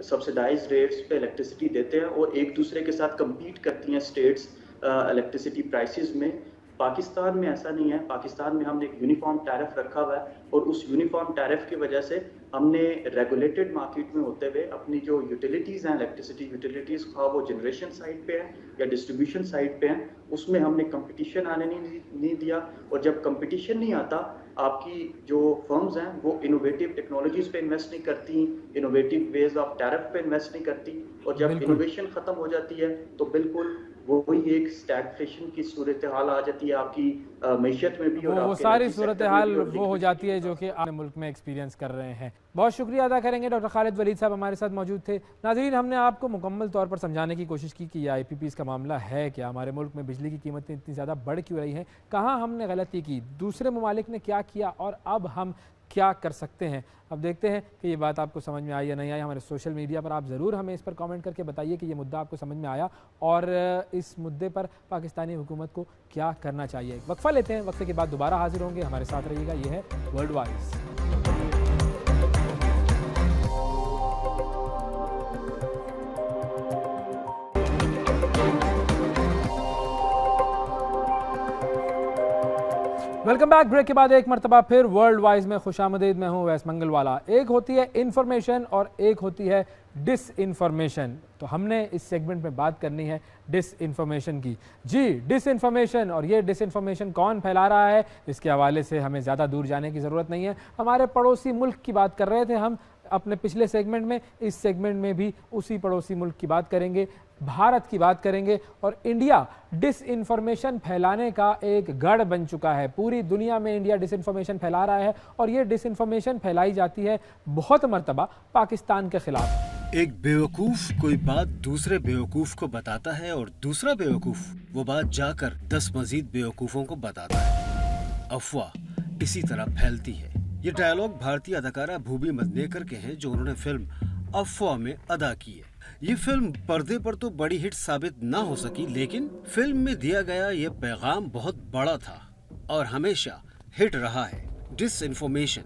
Speaker 3: सब्सिडाइज रेट्स पे इलेक्ट्रिसिटी देते हैं और एक दूसरे के साथ compete करती हैं स्टेट्स इलेक्ट्रिसिटी प्राइसेस में। पाकिस्तान में ऐसा नहीं है। पाकिस्तान में हमने एक यूनिफॉर्म टैरिफ रखा हुआ है और उस यूनिफॉर्म टैरिफ की वजह से हमने रेगुलेटेड मार्केट में होते हुए अपनी जो यूटिलिटीज़ हैं, इलेक्ट्रिसिटी यूटिलिटीज़, वो जनरेशन साइड पे हैं या डिस्ट्रीब्यूशन साइड पे हैं, उसमें हमने कंपटीशन आने नहीं दिया। और जब कंपटीशन नहीं आता, आपकी जो फर्म्स हैं वो इनोवेटिव टेक्नोलॉजीज़ पे इन्वेस्ट नहीं करती, इनोवेटिव वेज ऑफ टैरिफ पे इन्वेस्ट नहीं करती, और जब इनोवेशन ख़त्म हो जाती है तो बिल्कुल वही एक स्टैग्फ्लेशन की सूरत हाल आ जाती है आपकी मईशत में भी। और
Speaker 1: वो सारी सूरत हाल वो हो जाती है जो कि आप मुल्क में एक्सपीरियंस कर रहे हैं। बहुत शुक्रिया अदा करेंगे, डॉक्टर खालिद वलीद साहब हमारे साथ मौजूद थे। नाज़रीन, हमने आपको मुकम्मल तौर पर समझाने की कोशिश की कि ये IPPs का मामला है क्या, हमारे मुल्क में बिजली की कीमतें इतनी ज़्यादा बढ़ क्यों रही हैं, कहाँ हमने गलती की, दूसरे ममालिक ने क्या किया और अब हम क्या कर सकते हैं। अब देखते हैं कि ये बात आपको समझ में आई या नहीं आई। हमारे सोशल मीडिया पर आप ज़रूर हमें इस पर कमेंट करके बताइए कि ये मुद्दा आपको समझ में आया और इस मुद्दे पर पाकिस्तानी हुकूमत को क्या करना चाहिए। वक्फा लेते हैं, वक्फे के बाद दोबारा हाजिर होंगे। हमारे साथ रहिएगा। ये है world wise. Welcome back. Break के बाद एक मरतबा फिर वर्ल्ड वाइज में खुशामदीद। मैं हूँ वैस मंगलवाला। एक होती है इन्फॉर्मेशन और एक होती है डिस इन्फॉर्मेशन। तो हमने इस सेगमेंट में बात करनी है डिस इन्फॉर्मेशन की। जी, डिस इन्फॉर्मेशन, और ये डिस इन्फॉर्मेशन कौन फैला रहा है, इसके हवाले से हमें ज़्यादा दूर जाने की ज़रूरत नहीं है। हमारे पड़ोसी मुल्क की बात कर रहे थे हम अपने पिछले सेगमेंट में। इस सेगमेंट में भी उसी पड़ोसी मुल्क की बात करेंगे, भारत की बात करेंगे। और इंडिया डिस इन्फॉर्मेशन फैलाने का एक गढ़ बन चुका है। पूरी दुनिया में इंडिया डिस इन्फॉर्मेशन फैला रहा है और ये डिस इन्फॉर्मेशन फैलाई जाती है बहुत मरतबा पाकिस्तान के खिलाफ।
Speaker 4: एक बेवकूफ कोई बात दूसरे बेवकूफ को बताता है और दूसरा बेवकूफ वो बात जाकर 10 मजीद बेवकूफों को बताता है। अफवाह इसी तरह फैलती है। ये डायलॉग भारतीय अदाकारा भूमि मदनेकर के हैं जो उन्होंने फिल्म अफवाह में अदा की है। ये फिल्म पर्दे पर तो बड़ी हिट साबित ना हो सकी, लेकिन फिल्म में दिया गया ये पैगाम बहुत बड़ा था और हमेशा हिट रहा है। डिस इन्फॉर्मेशन,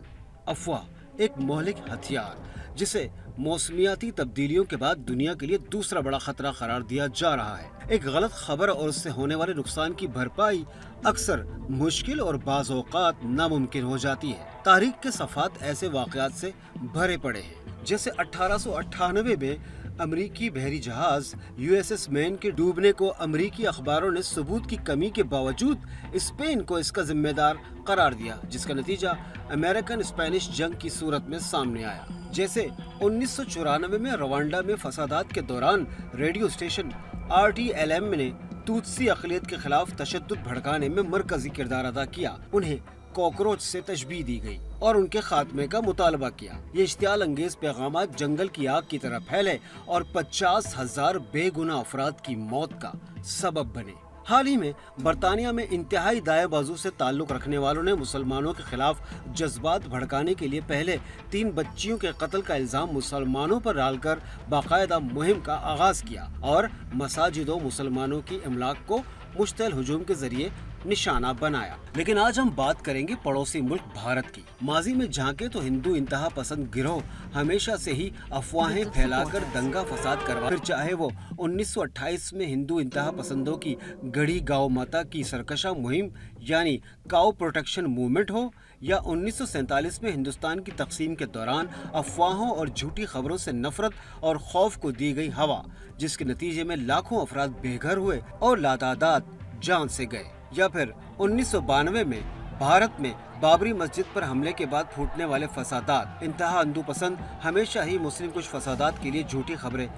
Speaker 4: अफवाह एक मौलिक हथियार जिसे मौसमियाती तब्दीलियों के बाद दुनिया के लिए दूसरा बड़ा खतरा करार दिया जा रहा है। एक गलत खबर और उससे होने वाले नुकसान की भरपाई अक्सर मुश्किल और बाज़ औक़ात नामुमकिन हो जाती है। तारीख के सफ़ात ऐसे वाक़यात से भरे पड़े हैं, जैसे 1898 में अमरीकी बहरी जहाज USS मैन के डूबने को अमरीकी अखबारों ने सबूत की कमी के बावजूद स्पेन को इसका जिम्मेदार करार दिया, जिसका नतीजा अमेरिकन स्पेनिश जंग की सूरत में सामने आया। जैसे 1994 में रवांडा में फसादात के दौरान रेडियो स्टेशन RTLM ने तुत्सी अक़लियत के खिलाफ तशद्दुद भड़काने में मरकजी किरदार अदा किया। उन्हें कॉकरोच से तशबीह दी गई और उनके खात्मे का मुतालबा किया। ये इश्तियाल अंगेज पैगामात जंगल की आग की तरह फैले और 50,000 बेगुनाह अफराद की मौत का सबब बने। हाल ही में बरतानिया में इंतहाई दाएं बाजू से ताल्लुक रखने वालों ने मुसलमानों के खिलाफ जज्बात भड़काने के लिए पहले 3 बच्चियों के कत्ल का इल्जाम मुसलमानों पर डालकर बाकायदा मुहिम का आगाज किया और मसाजिदों मुसलमानों की इमलाक को मुश्तल हुजूम के जरिए निशाना बनाया। लेकिन आज हम बात करेंगे पड़ोसी मुल्क भारत की। माजी में झांके तो हिंदू इंतहा पसंद गिरोह हमेशा से ही अफवाहें फैलाकर दंगा फसाद करवा, फिर चाहे वो 1928 में हिंदू इंतहा पसंदों की गढ़ी गांव माता की सरकशा मुहिम यानी काउ प्रोटेक्शन मूवमेंट हो, या 1947 में हिंदुस्तान की तकसीम के दौरान अफवाहों और झूठी खबरों से नफरत और खौफ को दी गई हवा, जिसके नतीजे में लाखों अफराद बेघर हुए और लातादाद जान से गए, या फिर 1992 में भारत में बाबरी मस्जिद पर हमले के बाद फूटने वाले फसादात, इंतहा अंधुपसंद हमेशा ही मुस्लिम कुछ फसादात के लिए झूठी खबरें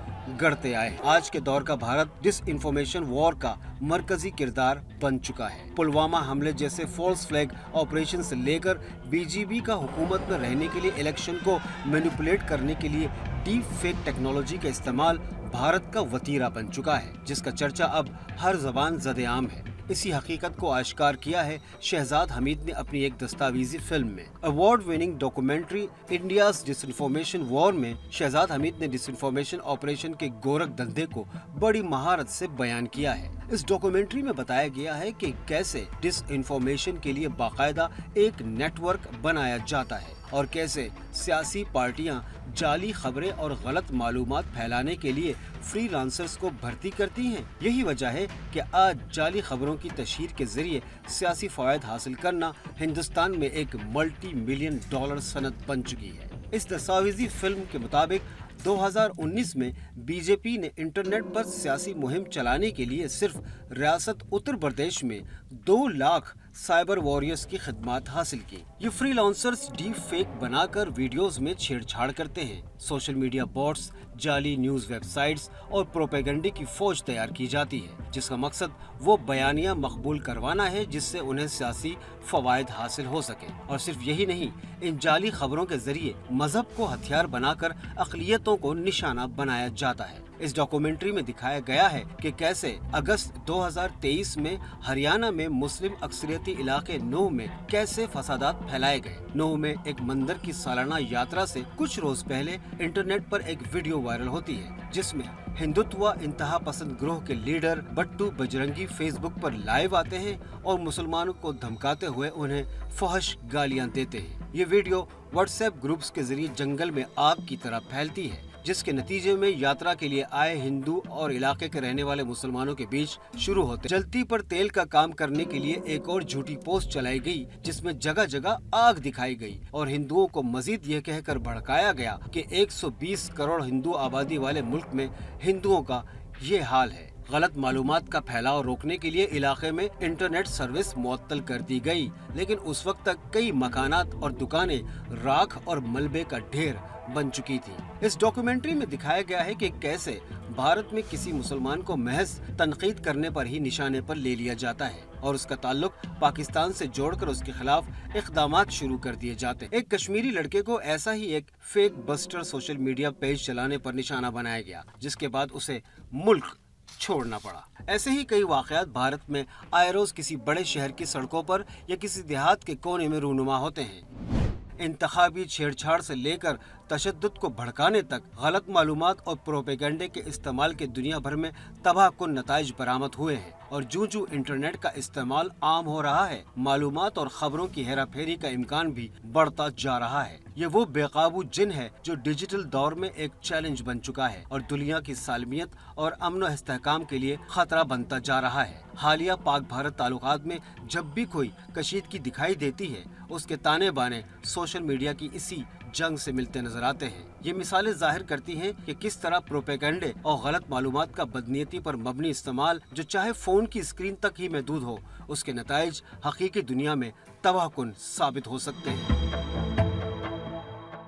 Speaker 4: गढ़ते आए। आज के दौर का भारत डिस इन्फॉर्मेशन वॉर का मरकजी किरदार बन चुका है। पुलवामा हमले जैसे फॉल्स फ्लैग ऑपरेशन से लेकर बीजेपी का हुकूमत में रहने के लिए इलेक्शन को मैनिपुलेट करने के लिए डीप फेक टेक्नोलॉजी का इस्तेमाल भारत का वतीरा बन चुका है, जिसका चर्चा अब हर जबान ज़द-ए-आम है। इसी हकीकत को आश्कार किया है शहजाद हमीद ने अपनी एक दस्तावेजी फिल्म में। Award winning documentary India's disinformation war में शहजाद हमीद ने डिसइंफॉर्मेशन ऑपरेशन के गोरख धंधे को बड़ी महारत से बयान किया है। इस डॉक्यूमेंट्री में बताया गया है कि कैसे डिसइंफॉर्मेशन के लिए बाकायदा एक नेटवर्क बनाया जाता है और कैसे सियासी पार्टियां जाली खबरें और गलत मालूमात फैलाने के लिए फ्रीलांसर्स को भर्ती करती हैं। यही वजह है कि आज जाली खबरों की तशहीर के जरिए सियासी फायदा हासिल करना हिंदुस्तान में एक multi-million dollar सनत बन चुकी है। इस दस्तावेजी फिल्म के मुताबिक 2019 में बीजेपी ने इंटरनेट पर सियासी मुहिम चलाने के लिए सिर्फ रियासत उत्तर प्रदेश में 2 लाख साइबर वॉरियर्स की खिदमत हासिल की। ये फ्रीलांसर्स डीप फेक बनाकर वीडियोस में छेड़छाड़ करते हैं। सोशल मीडिया बॉट्स, जाली न्यूज वेबसाइट्स और प्रोपेगेंडे की फौज तैयार की जाती है, जिसका मकसद वो बयानियां मकबूल करवाना है जिससे उन्हें सियासी फवायद हासिल हो सके। और सिर्फ यही नहीं, इन जाली खबरों के जरिए मजहब को हथियार बनाकर अक़लियतों को निशाना बनाया जाता है। इस डॉक्यूमेंट्री में दिखाया गया है कि कैसे अगस्त 2023 में हरियाणा में मुस्लिम अक्सरियती इलाके नूह में कैसे फसादात फैलाए गए। नूह में एक मंदिर की सालाना यात्रा से कुछ रोज पहले इंटरनेट पर एक वीडियो वायरल होती है, जिसमें हिंदुत्व इंतहा पसंद ग्रोह के लीडर बट्टू बजरंगी फेसबुक पर लाइव आते हैं और मुसलमानों को धमकाते हुए उन्हें फहश गालियां देते हैं। ये वीडियो व्हाट्सएप ग्रुप्स के जरिए जंगल में आग की तरह फैलती है, जिसके नतीजे में यात्रा के लिए आए हिंदू और इलाके के रहने वाले मुसलमानों के बीच शुरू होते जलती पर तेल का काम करने के लिए एक और झूठी पोस्ट चलाई गई, जिसमें जगह जगह आग दिखाई गई और हिंदुओं को मजीद ये कहकर भड़काया गया कि 120 करोड़ हिंदू आबादी वाले मुल्क में हिंदुओं का ये हाल है। गलत मालूमात का फैलाव रोकने के लिए इलाके में इंटरनेट सर्विस मुअत्तल कर दी गई, लेकिन उस वक्त तक कई मकानात और दुकानें राख और मलबे का ढेर बन चुकी थी। इस डॉक्यूमेंट्री में दिखाया गया है कि कैसे भारत में किसी मुसलमान को महज तनकीद करने पर ही निशाने पर ले लिया जाता है और उसका ताल्लुक पाकिस्तान से जोड़कर उसके खिलाफ इक़दामात शुरू कर दिए जाते हैं। एक कश्मीरी लड़के को ऐसा ही एक fake buster social media page चलाने पर निशाना बनाया गया, जिसके बाद उसे मुल्क छोड़ना पड़ा। ऐसे ही कई वाकयात भारत में आए रोज किसी बड़े शहर की सड़कों पर या किसी देहात के कोने में रूनुमा होते हैं। इंतखाबी छेड़छाड़ से लेकर तशद्दुद को भड़काने तक गलत मालूमात और प्रोपेगेंडे के इस्तेमाल के दुनिया भर में तबाहकुन नताइज बरामद हुए हैं और जूं इंटरनेट का इस्तेमाल आम हो रहा है, मालूमात और खबरों की हेरा फेरी का इम्कान भी बढ़ता जा रहा है। ये वो बेकाबू जिन है जो डिजिटल दौर में एक चैलेंज बन चुका है और दुनिया की सालमियत और अमन व इस्तेहकाम के लिए खतरा बनता जा रहा है। हालिया पाक भारत ताल्लुकात में जब भी कोई कशीदगी दिखाई देती है, उसके ताने बाने सोशल मीडिया की इसी जंग से मिलते नजर आते हैं। ये मिसालें जाहिर करती हैं कि किस तरह प्रोपेगेंडे और गलत मालूमात का बदनीयती पर मबनी इस्तेमाल, जो चाहे फोन की स्क्रीन तक ही महदूद हो, उसके नताइज हकीकी दुनिया में तबाहकुन साबित हो सकते हैं।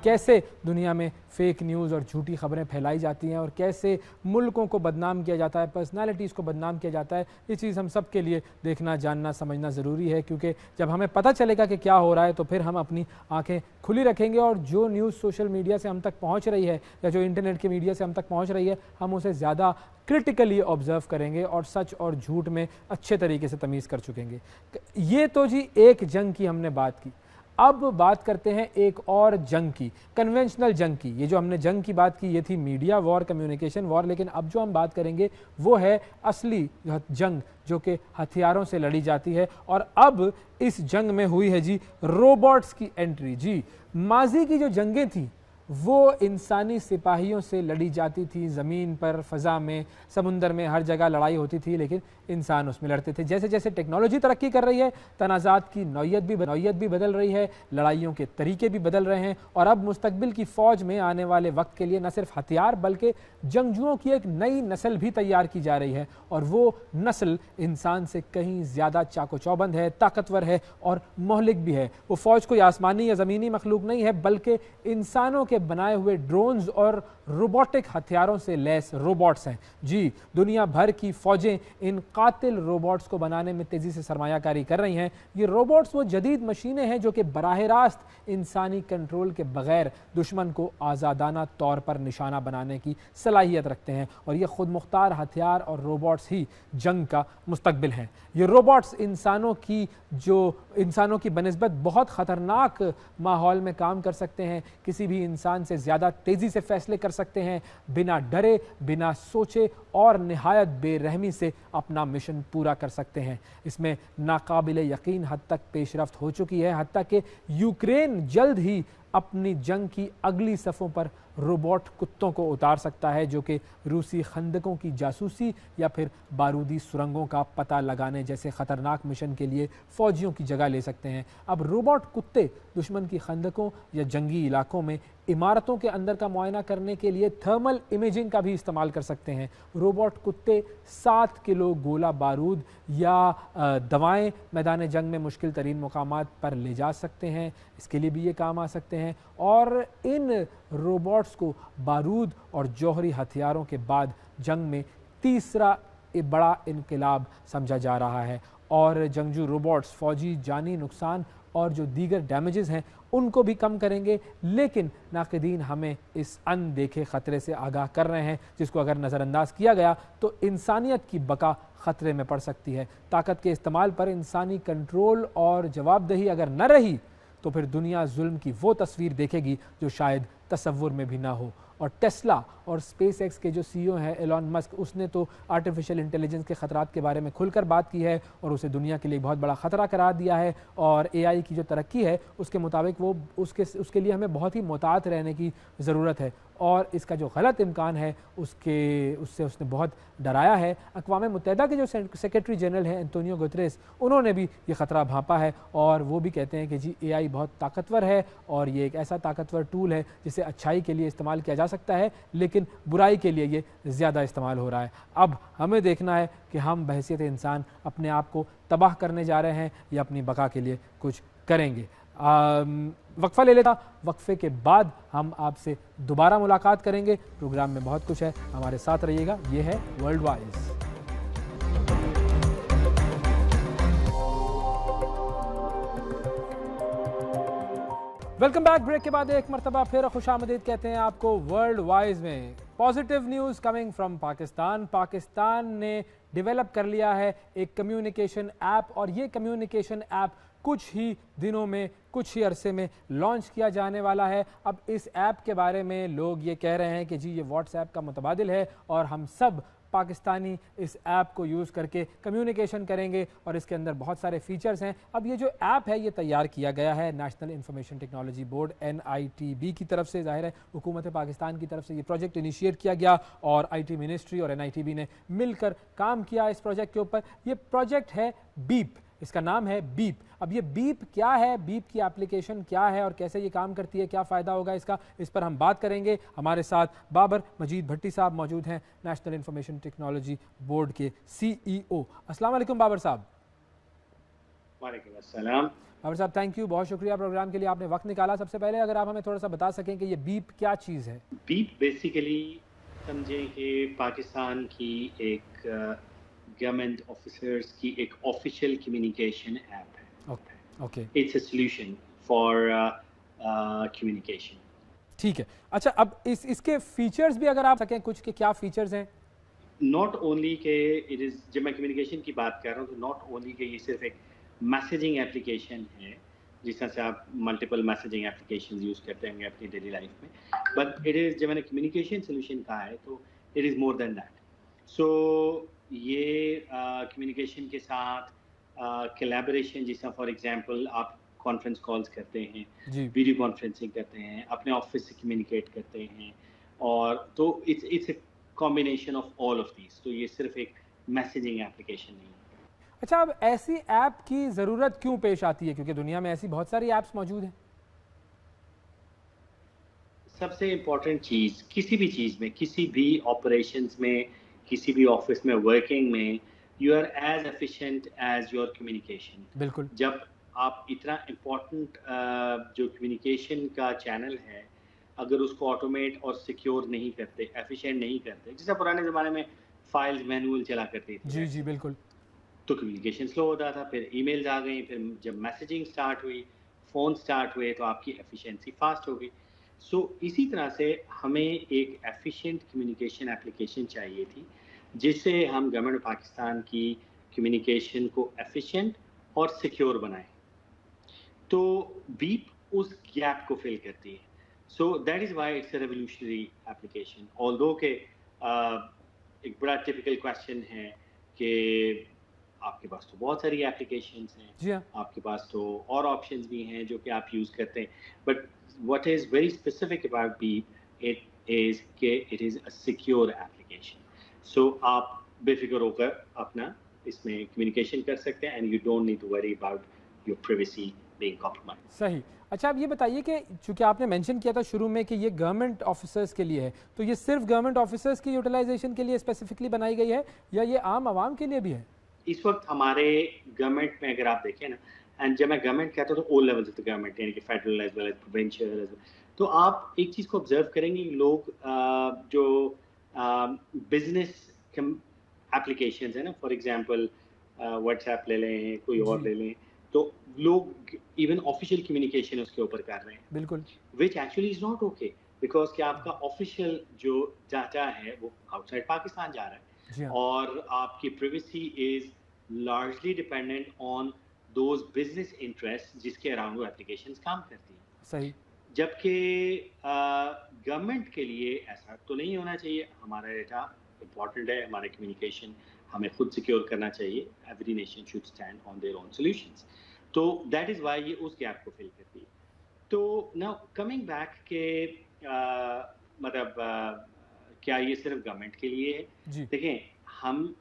Speaker 1: कैसे दुनिया में फेक न्यूज़ और झूठी खबरें फैलाई जाती हैं और कैसे मुल्कों को बदनाम किया जाता है, पर्सनालिटीज़ को बदनाम किया जाता है, ये चीज़ हम सब के लिए देखना, जानना, समझना ज़रूरी है। क्योंकि जब हमें पता चलेगा कि क्या हो रहा है तो फिर हम अपनी आंखें खुली रखेंगे और जो न्यूज़ सोशल मीडिया से हम तक पहुँच रही है या जो इंटरनेट के मीडिया से हम तक पहुँच रही है, हम उसे ज़्यादा क्रिटिकली ऑब्ज़र्व करेंगे और सच और झूठ में अच्छे तरीके से तमीज़ कर चुकेंगे। ये तो जी एक जंग की हमने बात की। अब बात करते हैं एक और जंग की, कन्वेंशनल जंग की। ये जो हमने जंग की बात की ये थी मीडिया वॉर, कम्युनिकेशन वॉर, लेकिन अब जो हम बात करेंगे वो है असली जंग जो कि हथियारों से लड़ी जाती है। और अब इस जंग में हुई है जी रोबोट्स की एंट्री। जी माजी की जो जंगें थी वो इंसानी सिपाहियों से लड़ी जाती थी, ज़मीन पर, फ़ज़ा में, समुंदर में, हर जगह लड़ाई होती थी, लेकिन इंसान उसमें लड़ते थे। जैसे जैसे टेक्नोलॉजी तरक्की कर रही है, तनाज़ात की नौइयत भी बदल रही है, लड़ाइयों के तरीके भी बदल रहे हैं, और अब मुस्तकबिल की फ़ौज में आने वाले वक्त के लिए न सिर्फ हथियार बल्कि जंगजुओं की एक नई नस्ल भी तैयार की जा रही है, और वो नस्ल इंसान से कहीं ज़्यादा चाको चौबंद है, ताकतवर है और मोहलिक भी है। वो फ़ौज कोई आसमानी या ज़मीनी मखलूक नहीं है, बल्कि इंसानों के बनाए हुए ड्रोन्स और रोबोटिक हथियारों से लैस रोबोट्स हैं। जी, दुनिया भर की फ़ौजें इन कातिल रोबोट्स को बनाने में तेज़ी से सरमायाकारी कर रही हैं। ये रोबोट्स वो जदीद मशीनें हैं जो कि बराह रास्त इंसानी कंट्रोल के बगैर दुश्मन को आज़ादाना तौर पर निशाना बनाने की सलाहियत रखते हैं, और ये खुद मुख्तार हथियार और रोबोट्स ही जंग का मुस्तकबिल हैं। ये रोबोट्स इंसानों की बनिस्बत बहुत ख़तरनाक माहौल में काम कर सकते हैं, किसी भी इंसान से ज़्यादा तेज़ी से फ़ैसले कर सकते हैं, बिना डरे, बिना सोचे और निहायत बेरहमी से अपना मिशन पूरा कर सकते हैं। इसमें नाकाबिल यकीन हद तक पेशरफ्त हो चुकी है, हत्ता कि यूक्रेन जल्द ही अपनी जंग की अगली सफ़ों पर रोबोट कुत्तों को उतार सकता है, जो कि रूसी खंदकों की जासूसी या फिर बारूदी सुरंगों का पता लगाने जैसे ख़तरनाक मिशन के लिए फ़ौजियों की जगह ले सकते हैं। अब रोबोट कुत्ते दुश्मन की खंदकों या जंगी इलाकों में इमारतों के अंदर का मुआयना करने के लिए थर्मल इमेजिंग का भी इस्तेमाल कर सकते हैं। रोबोट कुत्ते 7 किलो गोला बारूद या दवाएं मैदान जंग में मुश्किल तरीन मुकामात पर ले जा सकते हैं, इसके लिए भी ये काम आ सकते हैं। और इन रोबोट्स को बारूद और जौहरी हथियारों के बाद जंग में तीसरा बड़ा इनकलाब समझा जा रहा है, और जंगजू रोबोट्स फौजी जानी नुकसान और जो दीगर डैमेजेस हैं उनको भी कम करेंगे। लेकिन नाक़िदीन हमें इस अनदेखे ख़तरे से आगाह कर रहे हैं, जिसको अगर नज़रअंदाज किया गया तो इंसानियत की बका ख़तरे में पड़ सकती है। ताकत के इस्तेमाल पर इंसानी कंट्रोल और जवाबदेही अगर न रही तो फिर दुनिया जुल्म की वो तस्वीर देखेगी जो शायद तसव्वुर में भी ना हो। और टेस्ला और स्पेस एक्स के जो CEO हैं एलॉन मस्क, उसने तो आर्टिफिशियल इंटेलिजेंस के ख़तरात के बारे में खुलकर बात की है और उसे दुनिया के लिए बहुत बड़ा ख़तरा करार दिया है। और AI की जो तरक्की है उसके मुताबिक वो उसके लिए हमें बहुत ही मोहतात रहने की ज़रूरत है, और इसका जो गलत इम्कान है उससे उसने बहुत डराया है। अक़वाम मुत्तहिदा के जो सेक्रेटरी जनरल हैं एंटोनियो गुतरेस, उन्होंने भी ये ख़तरा भांपा है, और वो भी कहते हैं कि जी AI बहुत ताकतवर है और ये एक ऐसा ताकतवर टूल है जिसे अच्छाई के लिए इस्तेमाल किया जा सकता है, लेकिन बुराई के लिए ये ज़्यादा इस्तेमाल हो रहा है। अब हमें देखना है कि हम बहैसियत इंसान अपने आप को तबाह करने जा रहे हैं या अपनी बका के लिए कुछ करेंगे। वक्फा ले लेता, वक्फे के बाद हम आपसे दोबारा मुलाकात करेंगे। प्रोग्राम में बहुत कुछ है, हमारे साथ रहिएगा। ये है world wise. Welcome back. Break के बाद एक मरतबा फिर खुशामदीद कहते हैं आपको वर्ल्ड वाइज में। Positive news coming from Pakistan. Pakistan ने डेवलप कर लिया है एक कम्युनिकेशन ऐप, और ये कम्युनिकेशन ऐप कुछ ही दिनों में, कुछ ही अरसे में लॉन्च किया जाने वाला है। अब इस ऐप के बारे में लोग ये कह रहे हैं कि जी ये व्हाट्सएप का मुतबादिल है और हम सब पाकिस्तानी इस ऐप को यूज़ करके कम्युनिकेशन करेंगे, और इसके अंदर बहुत सारे फीचर्स हैं। अब ये जो ऐप है ये तैयार किया गया है national information technology board NITB की तरफ से। ज़ाहिर है हुकूमत पाकिस्तान की तरफ से ये प्रोजेक्ट इनिशिएट किया गया, और IT मिनिस्ट्री और NITB ने मिलकर काम किया इस प्रोजेक्ट के ऊपर। ये प्रोजेक्ट है बीप, इसका नाम है बीप। अब ये बीप क्या है, बीप की एप्लीकेशन क्या है और कैसे ये काम करती है, क्या फ़ायदा होगा इसका, इस पर हम बात करेंगे। हमारे साथ बाबर मजीद भट्टी साहब मौजूद हैं, नेशनल इंफॉर्मेशन टेक्नोलॉजी बोर्ड के CEO। अस्सलाम वालेकुम बाबर साहब।
Speaker 5: वालेकुम अस्सलाम।
Speaker 1: बाबर साहब थैंक यू, बहुत शुक्रिया प्रोग्राम के लिए आपने वक्त निकाला। सबसे पहले अगर आप हमें थोड़ा सा बता सकें कि ये बीप क्या चीज़ है।
Speaker 5: बीप बेसिकली समझें कि पाकिस्तान की एक गवर्नमेंट ऑफिसर्स की एक ऑफिशियल कम्युनिकेशन ऐप है।
Speaker 1: Okay,
Speaker 5: it's a solution for communication.
Speaker 1: ठीक है। अच्छा, अब इसके फीचर्स भी अगर आप सकें कुछ, के क्या फीचर्स हैं।
Speaker 5: नॉट ओनली के इट इज़, जब मैं कम्युनिकेशन की बात कर रहा हूँ तो नॉट ओनली के ये सिर्फ एक मैसेजिंग एप्लीकेशन है, जिस तरह से आप मल्टीपल मैसेजिंग एप्लीकेशंस यूज़ करते होंगे अपनी डेली लाइफ में, बट इट इज़, जब मैंने कम्युनिकेशन सोल्यूशन कहा है तो it is more than that. So ये कम्युनिकेशन के साथ कोलैबोरेशन, जिस तरह फॉर एग्जांपल आप कॉन्फ्रेंस कॉल्स करते हैं,
Speaker 1: जी
Speaker 5: वीडियो कॉन्फ्रेंसिंग करते हैं, अपने ऑफिस से कम्युनिकेट करते हैं, और तो it's a combination of all of these. तो ये सिर्फ एक मैसेजिंग एप्लीकेशन नहीं है।
Speaker 1: अच्छा, अब ऐसी ऐप की ज़रूरत क्यों पेश आती है, क्योंकि दुनिया में ऐसी बहुत सारी ऐप्स मौजूद हैं।
Speaker 5: सबसे इम्पोर्टेंट चीज़ किसी भी चीज़ में, किसी भी ऑपरेशंस में, किसी भी ऑफिस में, वर्किंग में, you are as efficient as your communication.
Speaker 1: बिल्कुल
Speaker 5: जब आप इतना इम्पोर्टेंट जो कम्युनिकेशन का चैनल है, अगर उसको ऑटोमेट और सिक्योर नहीं करते, एफिशिएंट नहीं करते, जैसे पुराने ज़माने में फाइल्स मैनुअल चला करती थी,
Speaker 1: जी जी बिल्कुल
Speaker 5: तो कम्युनिकेशन स्लो होता था। फिर ईमेल्स आ गई, फिर जब मैसेजिंग स्टार्ट हुई, फ़ोन स्टार्ट हुए, तो आपकी एफिशिएंसी फास्ट हो गई। सो इसी तरह से हमें एक एफिशिएंट कम्युनिकेशन एप्लीकेशन चाहिए थी, जिससे हम गवर्नमेंट पाकिस्तान की कम्युनिकेशन को एफिशिएंट और सिक्योर बनाएं। तो बीप उस गैप को फिल करती है। So that is why it's a revolutionary application. Although के एक बड़ा टिपिकल क्वेश्चन है कि आपके पास तो बहुत सारी एप्लीकेशंस हैं,
Speaker 1: जी हाँ
Speaker 5: आपके पास तो और ऑप्शंस भी हैं जो कि आप यूज़ करते हैं, but what is very specific about Bip it is कि it is a secure application. So आप बेफिक्र होकर अपना इसमें कम्युनिकेशन कर सकते हैं, and you don't need to worry about your privacy being compromised.
Speaker 1: सही। अच्छा, अब ये बताइए कि चूंकि आपने मेंशन किया था शुरू में कि ये गवर्नमेंट ऑफिसर्स के लिए है, तो ये सिर्फ गवर्नमेंट ऑफिसर्स की यूटिलाइजेशन के लिए स्पेसिफिकली बनाई गई है या ये आम आवाम के लिए भी है।
Speaker 5: इस वक्त हमारे गवर्नमेंट में अगर आप देखें ना, एंड जब मैं गवर्नमेंट कहता हूँ तो all levels of the government, यानी कि federal as well as provincial, तो आप एक चीज़ को ऑब्जर्व करेंगे, लोग जो बिजनेस एप्लीकेशंस है ना, फॉर एग्जांपल व्हाट्सएप ले लें, कोई और
Speaker 1: जी
Speaker 5: ले लें, तो लोग इवन ऑफिशियल कम्युनिकेशन उसके ऊपर कर रहे हैं,
Speaker 1: बिल्कुल
Speaker 5: which actually is not okay, because कि आपका ऑफिशियल जो डाटा है वो आउटसाइड पाकिस्तान जा रहा है,
Speaker 1: जी हाँ
Speaker 5: और आपकी privacy is largely dependent on those business interest जिसके अराउंड वो एप्लीकेशंस काम करती हैं।
Speaker 1: सही
Speaker 5: जबकि गवर्नमेंट के लिए ऐसा तो नहीं होना चाहिए। हमारा डेटा इम्पॉर्टेंट है, हमारे कम्युनिकेशन हमें खुद सिक्योर करना चाहिए। Every nation should stand on their own solutions. तो दैट इज़ वाई ये उस गैप को फिल करती है। तो नाउ कमिंग बैक के क्या ये सिर्फ गवर्नमेंट के लिए है?
Speaker 1: जी
Speaker 5: देखें, हम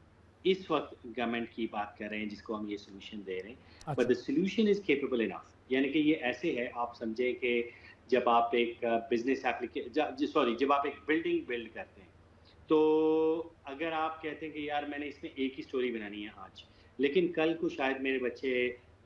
Speaker 5: इस वक्त गवर्नमेंट की बात कर रहे हैं जिसको हम ये सोल्यूशन दे रहे हैं, बट
Speaker 1: अच्छा
Speaker 5: the solution is capable enough. यानी कि ये ऐसे है, आप समझे कि जब आप एक बिजनेस जब आप एक बिल्डिंग बिल्ड करते हैं, तो अगर आप कहते हैं कि यार मैंने इसमें एक ही स्टोरी बनानी है आज, लेकिन कल को शायद मेरे बच्चे,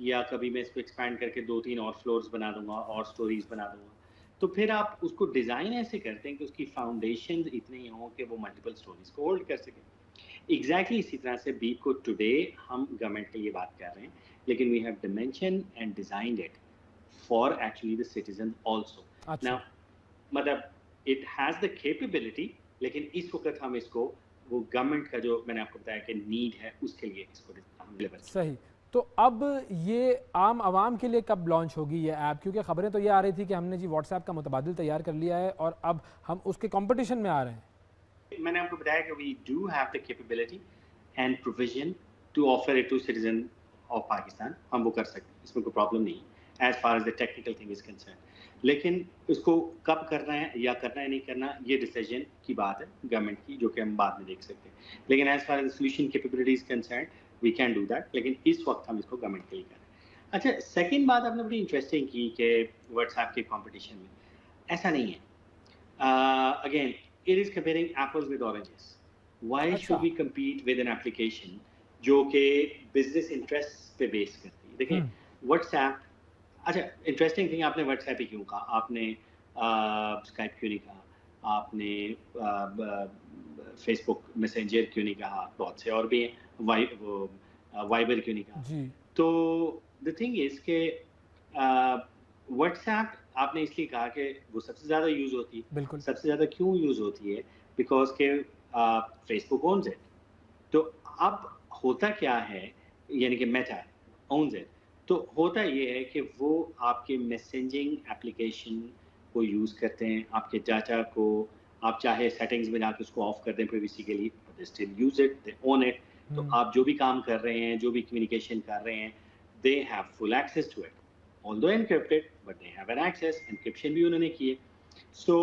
Speaker 5: या कभी मैं इसको एक्सपैंड करके 2-3 और फ्लोर्स बना दूंगा और स्टोरीज बना दूंगा, तो फिर आप उसको डिज़ाइन ऐसे करते हैं कि उसकी फाउंडेशन इतनी हो कि वो मल्टीपल स्टोरीज को होल्ड कर सके। एग्जैक्टली इसी तरह से बीप को टुडे हम गवर्नमेंट के लिए बात कर रहे हैं, लेकिन we have dimension and designed it for actually the citizen also.
Speaker 1: अच्छा
Speaker 5: नाउ मतलब इट हैज़ द कैपेबिलिटी, लेकिन इस वक्त हम इसको वो गवर्नमेंट का जो मैंने आपको बताया कि नीड है, उसके लिए इसको हम डिलीवर कर
Speaker 1: सही। तो अब ये आम आवाम के लिए कब लॉन्च होगी ये ऐप, क्योंकि खबरें तो ये आ रही थी कि हमने जी व्हाट्सएप का मुतबादिल तैयार कर लिया है और अब हम उसके कंपटीशन में आ रहे हैं।
Speaker 5: मैंने आपको बताया कि we do have the capability and provision to offer it to citizen of Pakistan. हम वो कर सकते हैं, इसमें कोई प्रॉब्लम नहीं है as far as the technical thing is concern. लेकिन इसको कब करना है या करना है नहीं करना, ये डिसीजन की बात है गवर्नमेंट की, जो कि हम बाद में देख सकते हैं। लेकिन as far as solution capability is concern, we can do that, लेकिन इस वक्त हम इसको गवर्नमेंट के लिए कर रहे हैं। अच्छा, सेकेंड बात आपने बड़ी इंटरेस्टिंग की कि व्हाट्सएप के कॉम्पिटिशन में, ऐसा नहीं है। Again, it is comparing apples with oranges. Why
Speaker 1: अच्छा
Speaker 5: should we compete with an application जो कि बिजनेस इंटरेस्ट पे बेस करती है? देखें व्हाट्सएप, अच्छा इंटरेस्टिंग थिंग, आपने व्हाट्सएप ही क्यों कहा, आपने स्काइप क्यों नहीं कहा, आपने फेसबुक मैसेंजर क्यों नहीं कहा, बहुत से और भी हैं, वाइबर क्यों नहीं कहा?
Speaker 1: जी
Speaker 5: तो द थिंग इज के व्हाट्सएप आपने इसलिए कहा कि वो सबसे ज़्यादा यूज़ होती है।
Speaker 1: बिल्कुल
Speaker 5: सबसे ज़्यादा क्यों यूज़ होती है? बिकॉज के फेसबुक ओन्स इट। तो अब होता क्या है, यानी कि मेटा ओन्स इट, तो होता ये है कि वो आपके मैसेजिंग एप्लीकेशन को यूज़ करते हैं, आपके डाटा को आप चाहे सेटिंग्स में जाकर उसको ऑफ कर दें प्राइवेसी के लिए, they still use it, they own it. तो आप जो भी काम कर रहे हैं, जो भी कम्युनिकेशन कर रहे हैं, they have full access to it. although encrypted, but they have an access, encryption भी उन्होंने की है. So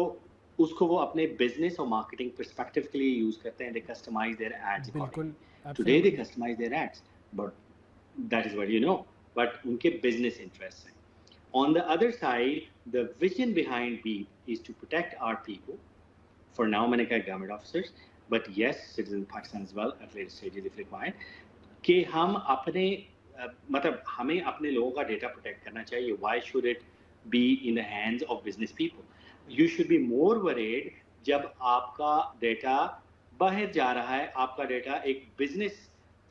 Speaker 5: उसको वो अपने business और marketing perspective के लिए use करते हैं. They customize their ads
Speaker 1: बिल्कुल,
Speaker 5: accordingly. Today they
Speaker 1: absolutely.
Speaker 5: customize their ads, but that is what you know. But उनके business interests हैं. On the other side, the vision behind Beep is to protect our people. For now, मैंने कहा government officers, but yes, citizens of Pakistan as well at later stages if required. कि हम अपने मतलब हमें अपने लोगों का डेटा प्रोटेक्ट करना चाहिए. Why should it be in the hands of business people? You should be more worried जब आपका डेटा बाहर जा रहा है, आपका डेटा एक बिजनेस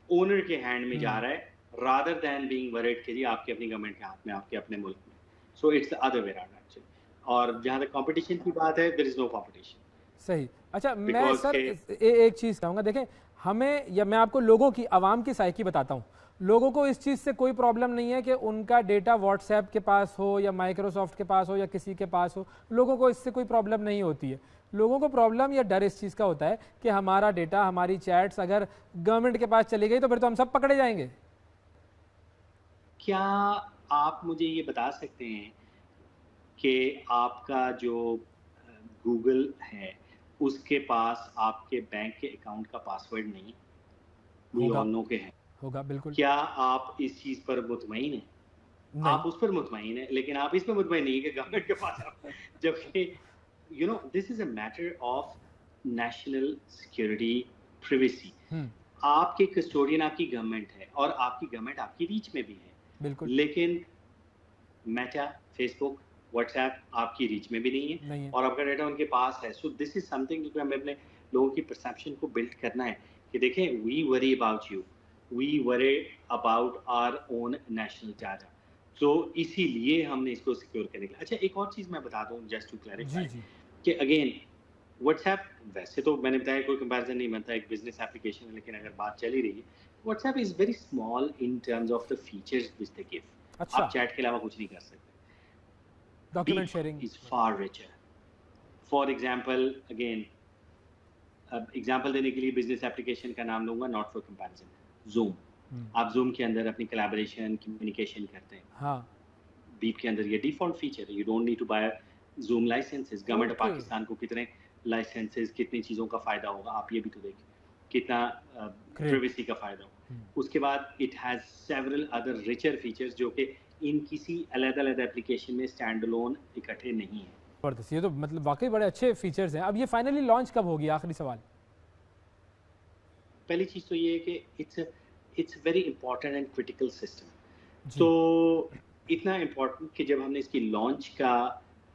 Speaker 5: ओनर के हैंड में जा रहा है, rather than being worried कि जी आपके अपनी गवर्नमेंट के हाथ में, आपके अपने मुल्क में. So it's the other way around actually. और जहाँ तक कंपटीशन की बात है, there is no competition.
Speaker 1: सही. अच्छा, मैं
Speaker 5: Because
Speaker 1: सर
Speaker 5: के-
Speaker 1: एक चीज़ कहूँगा. देखें, हमें या मैं आपको लोगों की, आवाम की साइकी बताता हूँ. लोगों को इस चीज़ से कोई प्रॉब्लम नहीं है कि उनका डेटा व्हाट्सएप के पास हो या माइक्रोसॉफ्ट के पास हो या किसी के पास हो. लोगों को इससे कोई प्रॉब्लम नहीं होती है. लोगों को प्रॉब्लम या डर इस चीज़ का होता है कि हमारा डेटा, हमारी चैट्स अगर गवर्नमेंट के पास चली गई तो फिर तो हम सब पकड़े जाएंगे.
Speaker 5: क्या आप मुझे ये बता सकते हैं कि आपका जो गूगल है उसके पास आपके बैंक के अकाउंट का पासवर्ड नहीं? We
Speaker 1: होगा.
Speaker 5: all know के है.
Speaker 1: होगा, बिल्कुल.
Speaker 5: क्या आप इस चीज पर मुतमईन हैं?
Speaker 1: नहीं.
Speaker 5: आप उस पर मुतमईन हैं, लेकिन आप इस पर मुतमईन नहीं कि गवर्नमेंट के पास जबकि you know this is a matter of national security privacy.
Speaker 1: Hmm,
Speaker 5: आपके कस्टोडियन आपकी गवर्नमेंट है और आपकी गवर्नमेंट आपकी रीच में भी है,
Speaker 1: बिल्कुल
Speaker 5: लेकिन मेटा, फेसबुक, व्हाट्सएप आपकी रीच में भी नहीं है
Speaker 1: नहीं है.
Speaker 5: और आपका डेटा उनके पास है. सो दिस इज समथिंग जो हमें अपने लोगों की परसेप्शन को बिल्ड करना है कि देखें, we worry about you, we worry about our own national data. तो इसीलिए हमने इसको सिक्योर करने के लिए. अच्छा, एक और चीज़ मैं बता दूं जस्ट टू
Speaker 1: जी
Speaker 5: क्लैरिफाई
Speaker 1: जी.
Speaker 5: कि अगेन व्हाट्सएप वैसे तो मैंने बताया कोई कंपैरिजन नहीं बनता, एक बिजनेस एप्लीकेशन है, लेकिन अगर बात चली रही है, WhatsApp is very small in terms of the features which they give.
Speaker 1: अच्छा.
Speaker 5: आप चैट के अलावा कुछ नहीं कर सकते.
Speaker 1: Document
Speaker 5: Beep
Speaker 1: sharing.
Speaker 5: is far richer. For example, again, example देने के लिए बिजनेस एप्लीकेशन का नाम लूंगा, नॉट फॉर कंपैरिजन, Zoom. आप Zoom के अंदर अपनी कोलैबोरेशन, कम्युनिकेशन करते हैं.
Speaker 1: हाँ.
Speaker 5: Beep के अंदर ये डिफॉल्ट फीचर है. You don't need to buy Zoom licences. Government of
Speaker 1: Okay.
Speaker 5: Pakistan को कितने लाइसेंसेस, कितनी चीज़ों का फ़ायदा होगा, आप ये भी तो देखें, कितना
Speaker 1: Great.
Speaker 5: प्रिवेसी का फ़ायदा होगा. उसके बाद it has several other richer features जो कि इन किसी अलग-अलग एप्लीकेशन में स्टैंड अलोन इकट्ठे नहीं है.
Speaker 1: जबरदस्त. ये तो मतलब वाकई बड़े अच्छे फीचर्स हैं. अब ये फाइनली लॉन्च कब होगी? आखिरी सवाल.
Speaker 5: पहली चीज़ तो ये है कि it's very important and critical system.
Speaker 1: जी.
Speaker 5: तो इतना इम्पोर्टेंट कि जब हमने इसकी लॉन्च का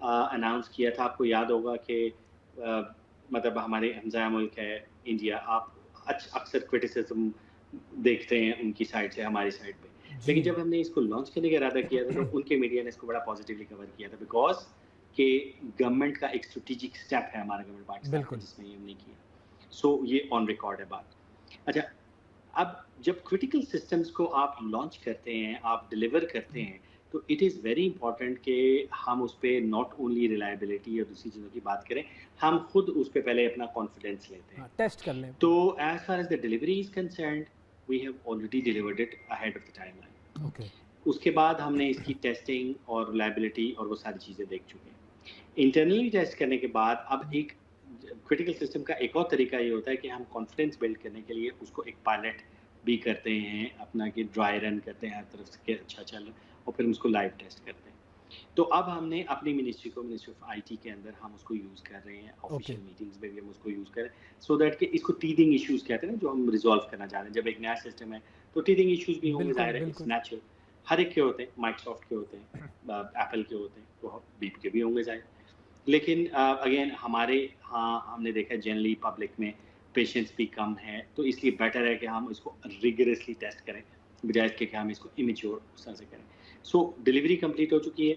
Speaker 5: अनाउंस किया था, आपको याद होगा कि मतलब हमारे हमसाया मुल्क है इंडिया, आप अक्सर क्रिटिसिज्म देखते हैं उनकी साइड से हमारी साइड पे. लेकिन जब हमने इसको लॉन्च करने का इरादा किया था तो उनके मीडिया ने इसको बड़ा पॉजिटिवली कवर किया था, बिकॉज कि गवर्नमेंट का एक स्ट्रेटेजिक स्टेप है हमारा गवर्नमेंट पाकिस्तान
Speaker 1: बिल्कुल.
Speaker 5: का, जिसमें ये हमने किया. सो ये ऑन रिकॉर्ड है बात. अच्छा, अब जब क्रिटिकल सिस्टम्स को आप लॉन्च करते हैं, आप डिलीवर करते हैं, तो इट इज़ वेरी इंपॉर्टेंट कि हम उस पर नॉट ओनली रिलायबिलिटी और दूसरी चीज़ों की बात करें, हम खुद उस पर पहले अपना कॉन्फिडेंस लेते हैं.
Speaker 1: टेस्ट कर लें.
Speaker 5: तो as far as the delivery is concerned, we have already delivered it ahead of the timeline.
Speaker 1: Okay.
Speaker 5: उसके बाद हमने इसकी टेस्टिंग और रिलायबिलिटी और वो सारी चीज़ें देख चुके हैं. इंटरनली टेस्ट करने के बाद अब एक क्रिटिकल सिस्टम का एक और तरीका ये होता है कि हम कॉन्फिडेंस बिल्ड करने के लिए उसको एक पायलट भी करते हैं अपना, कि ड्राई रन करते हैं हर तरफ से कि अच्छा चल रहा है, और फिर हम उसको लाइव टेस्ट करते हैं. तो अब हमने अपनी मिनिस्ट्री को, मिनिस्ट्री ऑफ आईटी के अंदर हम उसको यूज़ कर रहे हैं, ऑफिशियल मीटिंग्स में भी हम उसको यूज़ कर रहे हैं, सो दैट कि इसको टीदिंग इश्यूज़ कहते हैं ना, जो हम रिजॉल्व करना चाह रहे हैं. जब एक नया सिस्टम है तो टीदिंग इश्यूज़ भी होंगे,
Speaker 1: बिल्कुल,
Speaker 5: जाहिर है, इट्स नेचुरल. हर एक के होते हैं, माइक्रोसॉफ्ट के होते हैं, एप्पल के होते हैं, तो बीप के भी होंगे जाहिर. लेकिन अगेन हमारे हाँ हमने देखा जनरली पब्लिक में पेशेंस भी कम है, तो इसलिए बेटर है कि हम इसको रिगरसली टेस्ट करें बजाय इसके कि हम इसको इमेच्योर उस तरह से करें. सो डिलीवरी कंप्लीट हो चुकी है,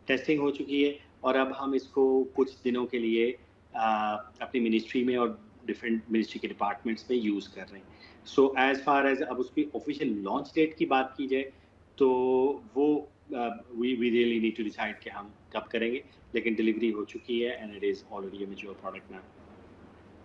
Speaker 5: टेस्टिंग हो चुकी है, और अब हम इसको कुछ दिनों के लिए अपनी मिनिस्ट्री में और डिफरेंट मिनिस्ट्री के डिपार्टमेंट्स में यूज़ कर रहे हैं. सो एज फार एज अब उसकी ऑफिशियल लॉन्च डेट की बात की जाए तो वो we really need to decide कि हम कब करेंगे, लेकिन डिलीवरी हो चुकी है and it is already a mature product now.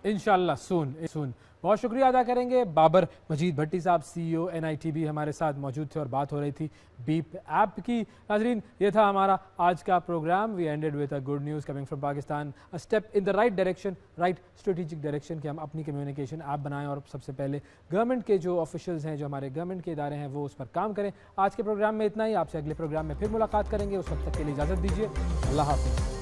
Speaker 1: इंशाल्लाह सून। बहुत शुक्रिया अदा करेंगे बाबर मजीद भट्टी साहब, CEO NITB हमारे साथ मौजूद थे और बात हो रही थी बीप ऐप की। नाजरीन, ये था हमारा आज का programme. We ended with a good news coming from Pakistan, a step in the right direction, right strategic direction कि हम अपनी कम्युनिकेशन ऐप बनाएं और सबसे पहले गवर्नमेंट के जो ऑफिशियल्स हैं, जो हमारे गवर्नमेंट के इदारे हैं, वो उस पर काम करें। आज के प्रोग्राम में इतना ही। आपसे अगले प्रोग्राम में फिर मुलाकात करेंगे। उस वक्त तक के लिए इजाज़त दीजिए। अल्लाह हाफ़िज़।